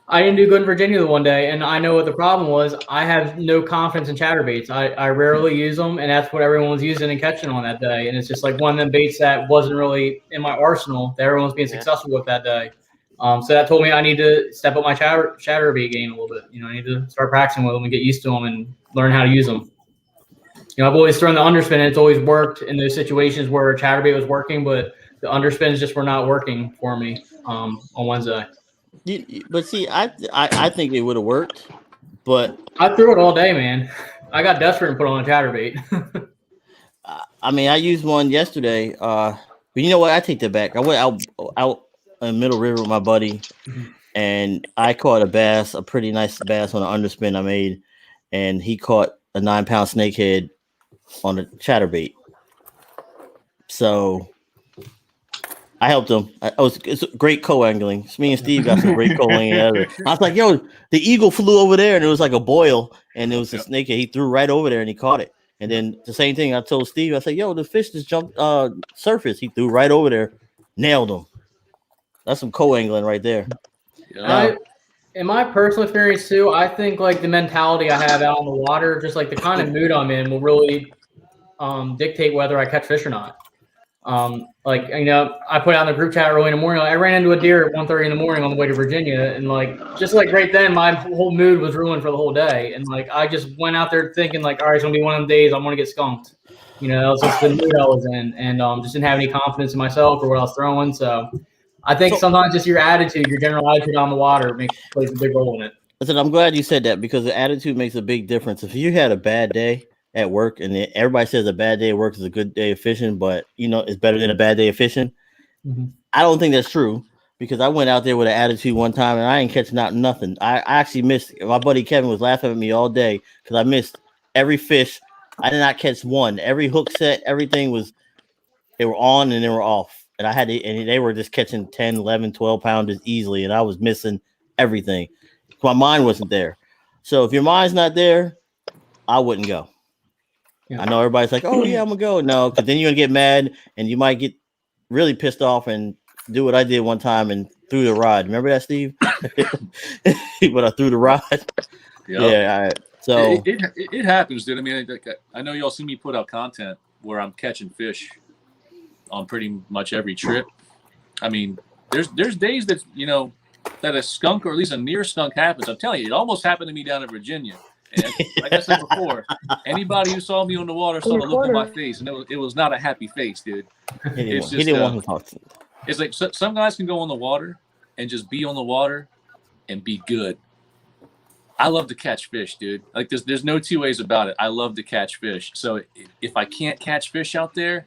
I didn't do good in Virginia the one day, and I know what the problem was. I have no confidence in chatterbaits. I rarely use them, and that's what everyone was using and catching on that day. And it's just like one of them baits that wasn't really in my arsenal that everyone was being successful with that day. So that told me I need to step up my chatterbait game a little bit. I need to start practicing with them and get used to them and learn how to use them. I've always thrown the underspin, and it's always worked in those situations where a chatterbait was working, but the underspins just were not working for me on Wednesday. But see, I think it would have worked, but I threw it all day, man. I got desperate and put on a chatterbait. I mean, I used one yesterday, but you know what? I take that back. I went out in Middle River with my buddy, and I caught a bass, a pretty nice bass on an underspin I made, and he caught a 9-pound snakehead on a chatterbait. So I helped him. It's great co-angling. Me and Steve got some great co-angling. I was like, yo, the eagle flew over there, and it was like a boil, and it was a snakehead. He threw right over there, and he caught it. And then the same thing I told Steve. I said, yo, the fish just jumped surface. He threw right over there, nailed him. That's some co-angling right there. In my personal experience too, I think like the mentality I have out on the water, just like the kind of mood I'm in, will really dictate whether I catch fish or not. I put out in the group chat early in the morning. I ran into a deer at 1:30 in the morning on the way to Virginia, and just right then, my whole mood was ruined for the whole day. And I just went out there thinking all right, it's gonna be one of them days I'm gonna get skunked. It's just the mood I was in, and just didn't have any confidence in myself or what I was throwing. So I think sometimes just your attitude, your general attitude on the water plays a big role in it. Listen, I'm glad you said that because the attitude makes a big difference. If you had a bad day at work, and everybody says a bad day at work is a good day of fishing, but it's better than a bad day of fishing. Mm-hmm. I don't think that's true because I went out there with an attitude one time and I ain't catching out nothing. I actually missed. My buddy Kevin was laughing at me all day because I missed every fish. I did not catch one. Every hook set, everything they were on and they were off. And and they were just catching 10, 11, 12 pounders easily. And I was missing everything. My mind wasn't there. So if your mind's not there, I wouldn't go. Yeah. I know everybody's like, oh yeah, I'm gonna go. No, because then you're gonna get mad and you might get really pissed off and do what I did one time and threw the rod. Remember that, Steve? When I threw the rod. Yep. Yeah. So it happens, dude. I mean, I know y'all see me put out content where I'm catching fish on pretty much every trip. I mean, there's days that that a skunk or at least a near skunk happens. I'm telling you, it almost happened to me down in Virginia. And like I said before, anybody who saw me on the water saw the look on my face, and it was not a happy face, dude. He didn't want to talk to you. It's like some guys can go on the water and just be on the water and be good. I love to catch fish, dude. Like there's no two ways about it. I love to catch fish. So if I can't catch fish out there,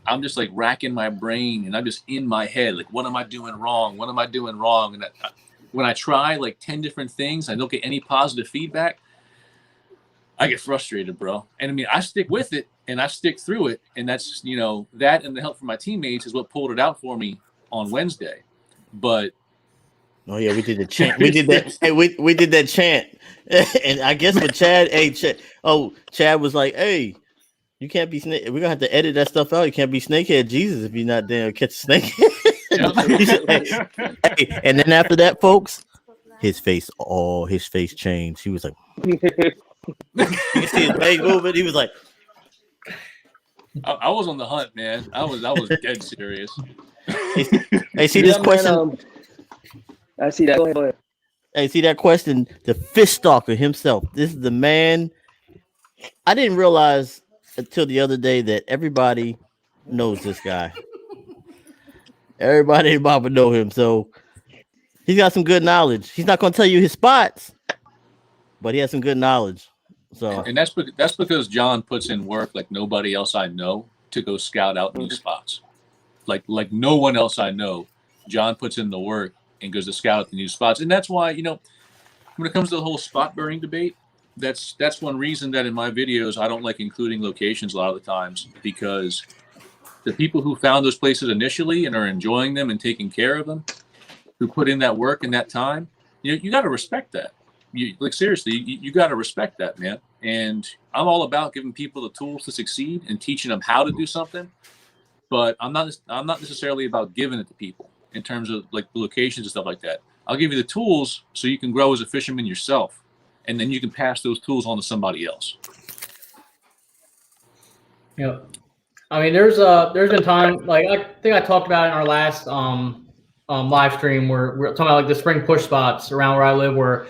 I'm just like racking my brain and I'm just in my head. Like, what am I doing wrong? What am I doing wrong? And when I try like 10 different things, I don't get any positive feedback. I get frustrated, bro. And I mean, I stick with it and I stick through it. And that's, that and the help from my teammates is what pulled it out for me on Wednesday. But oh yeah, we did the chant. We did that. Hey, we did that chant. And I guess with Chad, Chad was like, hey, you can't be snake. We're gonna have to edit that stuff out. You can't be snakehead Jesus if you're not there to catch a snake. Hey, and then after that, folks, his face changed. He was like, you can see his leg moving. He was like, I was on the hunt, man. I was dead serious. Hey, see this question? Man, I see that. Go ahead. Hey, see that question? The fish stalker himself. This is the man. I didn't realize until the other day that everybody knows this guy. Everybody in Baba know him, so he's got some good knowledge. He's not going to tell you his spots, but he has some good knowledge. So, and that's because John puts in work like nobody else I know to go scout out these spots. Like no one else I know. John puts in the work and goes to scout out the new spots, and that's why when it comes to the whole spot burying debate, that's one reason that in my videos I don't like including locations a lot of the times, because the people who found those places initially and are enjoying them and taking care of them, who put in that work and that time, you got to respect that. Seriously, you got to respect that, man. And I'm all about giving people the tools to succeed and teaching them how to do something, but I'm not necessarily about giving it to people in terms of like the locations and stuff like that. I'll give you the tools so you can grow as a fisherman yourself, and then you can pass those tools on to somebody else. Yeah. I mean, there's been time, like I think I talked about it in our last live stream where we're talking about like the spring push spots around where I live, where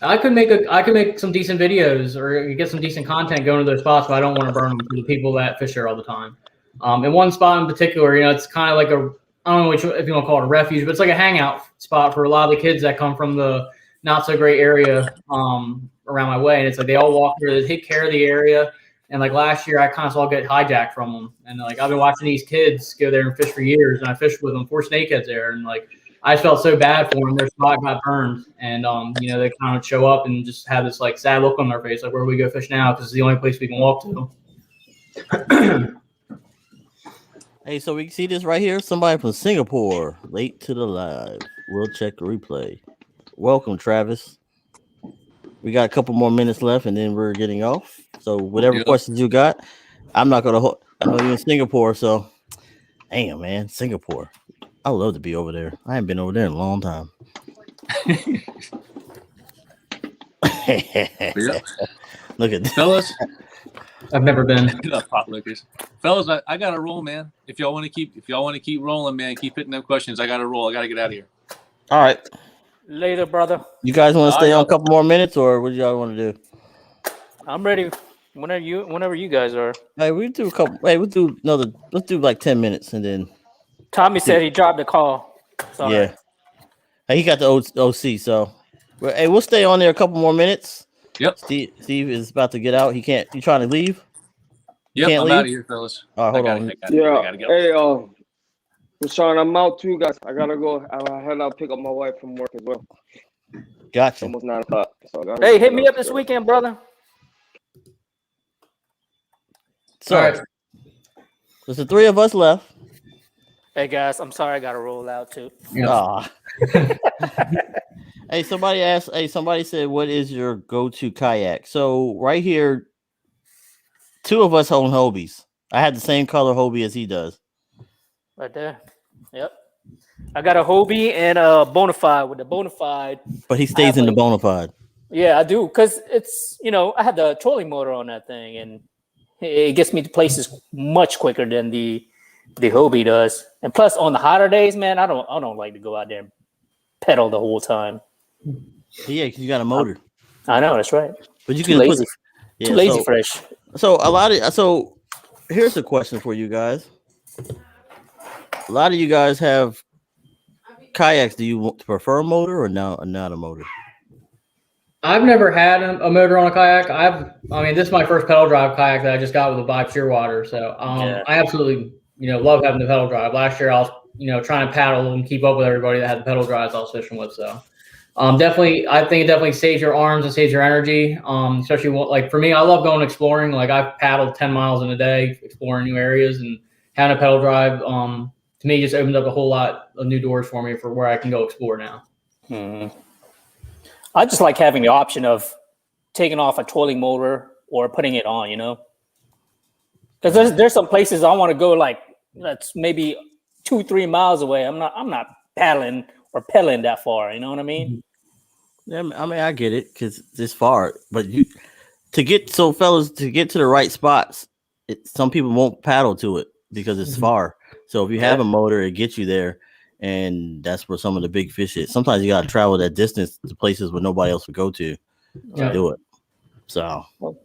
I could make some decent videos or get some decent content going to those spots, but I don't want to burn them for the people that fish there all the time. And one spot in particular, it's kind of like I don't know if you want to call it a refuge, but it's like a hangout spot for a lot of the kids that come from the not so great area around my way. And it's like they all walk there, they take care of the area. And like last year, I kind of saw get hijacked from them. And like I've been watching these kids go there and fish for years, and I fished with them 4 snakeheads there. And like I just felt so bad for them. Their spot got burned, and they kind of show up and just have this like sad look on their face, like where do we go fish now? Because it's the only place we can walk to. Hey, so we can see this right here. Somebody from Singapore, late to the live. We'll check the replay. Welcome, Travis. We got a couple more minutes left, and then we're getting off. So whatever questions you got, I'm not gonna. I know you're in Singapore, so damn, man, Singapore. I would love to be over there. I haven't been over there in a long time. Look at this. Fellas. I've never been. Fellas, I got to roll, man. If y'all want to keep rolling, man, keep hitting them questions. I got to roll. I got to get out of here. All right. Later, brother. You guys want to stay on a couple more minutes, or what do y'all want to do? I'm ready. Whenever you guys are. Hey, we do a couple. Hey, let's do like 10 minutes, and then. Tommy said he dropped the call. Sorry. Yeah. Hey, he got the OC, so. Hey, we'll stay on there a couple more minutes. Yep. Steve is about to get out. He can't. You trying to leave? Yep, I'm out of here, fellas. All right, hold on. I gotta go. Hey, Rashawn, I'm out too, guys. I gotta go. I head out pick up my wife from work as well. Gotcha. It's almost 9 o'clock. So hey, hit me up this weekend, brother. So, all right. There's the 3 of us left. Hey guys, I'm sorry I gotta roll out too. Yeah. Hey, somebody asked. Hey, somebody said, "What is your go-to kayak?" So right here, 2 of us own Hobies. I had the same color Hobie as he does. Right there. Yep. I got a Hobie and a Bonafide with the Bonafide. But he stays in the Bonafide. Yeah, I do, because it's I had the trolling motor on that thing, and it gets me to places much quicker than the Hobie does. And plus, on the hotter days, man, I don't like to go out there and pedal the whole time. Yeah, because you got a motor. I know, that's right. But you too can lazy. Too lazy fresh. So here's a question for you guys. A lot of you guys have kayaks. Do you prefer a motor or not a motor? I've never had a motor on a kayak. This is my first pedal drive kayak that I just got with a Vibe Shearwater. So I absolutely love having the pedal drive. Last year I was trying to paddle and keep up with everybody that had the pedal drives I was fishing with. So definitely, I think it definitely saves your arms and saves your energy. Especially like for me, I love going exploring. Like I've paddled 10 miles in a day exploring new areas, and having a pedal drive to me just opened up a whole lot of new doors for me for where I can go explore now. Mm-hmm. I just like having the option of taking off a trolling motor or putting it on, because there's some places I want to go, like that's maybe 2-3 miles away. I'm not paddling or pedaling that far. You know what I mean? Yeah, I get it because it's far, but to get to the right spots, some people won't paddle to it because it's far. So if you have a motor, it gets you there. And that's where some of the big fish is. Sometimes you got to travel that distance to places where nobody else would go to do it. So, well,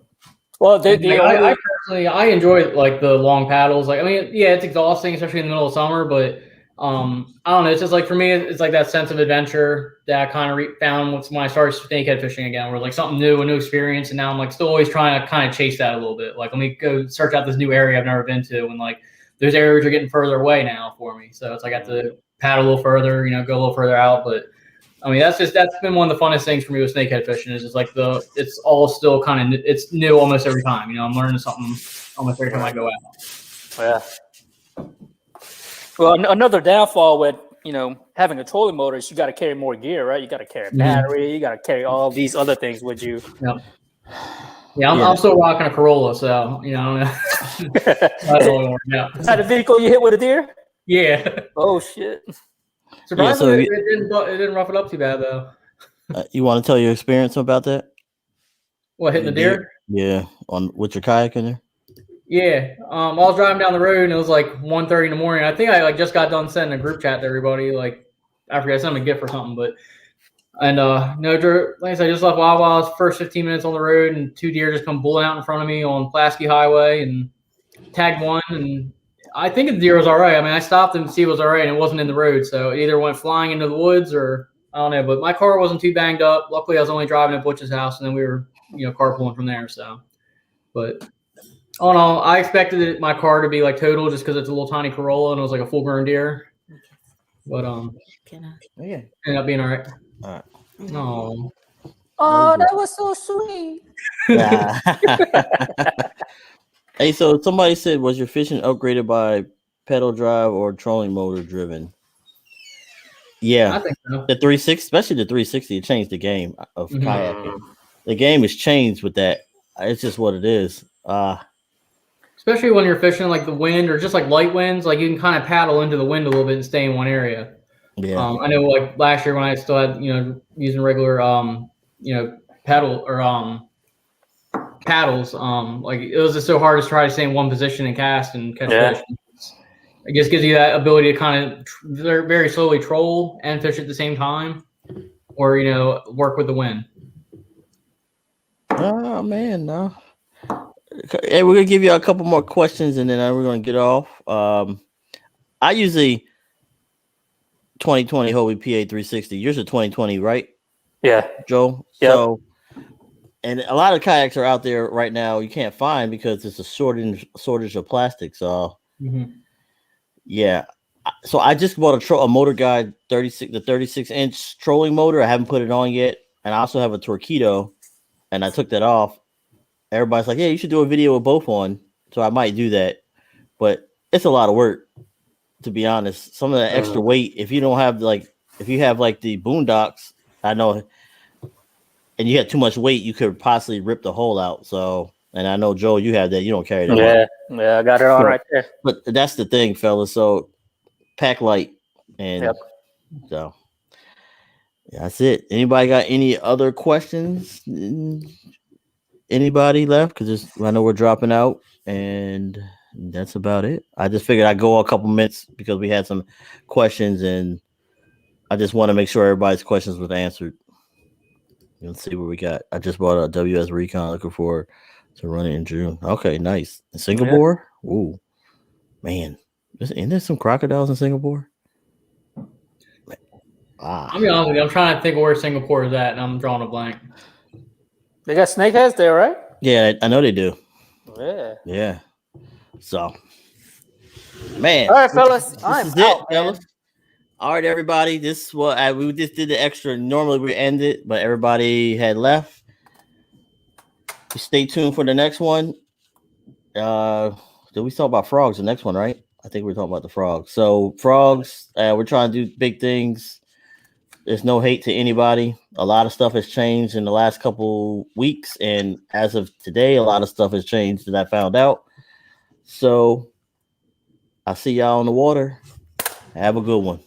I personally enjoy like the long paddles. Like, it's exhausting, especially in the middle of summer. But I don't know. It's just like for me, it's like that sense of adventure that I kind of found when I started snakehead fishing again, where like something new, a new experience. And now I'm like still always trying to kind of chase that a little bit. Like, let me go search out this new area I've never been to, and like those areas are getting further away now for me. So it's like I have to paddle a little further, go a little further out. But I mean, that's been one of the funnest things for me with snakehead fishing is just like it's all still kind of it's new almost every time. You know, I'm learning something almost every time I go out. Yeah. Well, another downfall with having a trolling motor is you got to carry more gear, right? You got to carry a battery, you got to carry all these other things with you. Yep. Yeah, I'm still rocking a Corolla, so I don't know. Is that a vehicle you hit with a deer? Yeah. Oh shit. Surprisingly, it didn't rough it up too bad though. You want to tell your experience about that? What, hitting the deer? Yeah, with your kayak in there. Yeah. I was driving down the road and it was like 1:30 in the morning. I think I just got done sending a group chat to everybody. Like I forgot, I sent them a gift or something, but. And like I said, I just left Outlawz first 15 minutes on the road, and 2 deer just come bulling out in front of me on Pulaski Highway and tagged one. And I think the deer was all right. I mean, I stopped him to see it was all right, and it wasn't in the road, so it either went flying into the woods or I don't know. But my car wasn't too banged up. Luckily, I was only driving to Butch's house, and then we were carpooling from there. So, but all in all, I expected my car to be like total just because it's a little tiny Corolla and it was like a full-grown deer. But ended up being all right. All right. No. Oh, that was so sweet. Hey, so somebody said, was your fishing upgraded by pedal drive or trolling motor driven? Yeah, I think so. The 360, especially the 360, it changed the game of kayaking. The game has changed with that. It's just what it is. Especially when you're fishing like the wind or just like light winds, like you can kind of paddle into the wind a little bit and stay in one area. Yeah. I know like last year when I still had, using regular, pedal or paddles, like it was just so hard to try to stay in one position and cast and catch fish. It just gives you that ability to kind of very slowly troll and fish at the same time, or work with the wind. Oh man, no. Hey, we're gonna give you a couple more questions and then we're gonna get off. I usually 2020 Hobie PA 360. Yours are 2020, right? Yeah, Joe. Yep. So, and a lot of kayaks are out there right now you can't find because it's a shortage of plastic. So, yeah. So I just bought a Motor Guide 36-inch trolling motor. I haven't put it on yet, and I also have a Torpedo, and I took that off. Everybody's like, "Yeah, you should do a video with both on." So I might do that, but it's a lot of work, to be honest. Some of the extra weight, if you have the Boondocks, I know, and you had too much weight, you could possibly rip the hole out. So, and I know, Joe, you have that. You don't carry that. Yeah, I got it on right there. But that's the thing, fellas. So pack light, and so yeah, that's it. Anybody got any other questions? Anybody left? Because I know we're dropping out, and that's about it. I just figured I'd go a couple minutes because we had some questions, and I just want to make sure everybody's questions was answered. Let's see what we got. I just bought a WS Recon, looking forward to run it in June. Okay, nice. In Singapore? Yeah. Ooh, man. Isn't there some crocodiles in Singapore? I'll be honest with you. I'm trying to think of where Singapore is at, and I'm drawing a blank. They got snakeheads there, right? Yeah, I know they do. Yeah. Yeah. So, man. All right, fellas. I'm out, fellas. All right, everybody. This is what we just did the extra. Normally we end it, but everybody had left. Stay tuned for the next one. Did we talk about frogs? The next one, right? I think we're talking about the frogs. So frogs, we're trying to do big things. There's no hate to anybody. A lot of stuff has changed in the last couple weeks, and as of today, a lot of stuff has changed that I found out. So I'll see y'all on the water. Have a good one.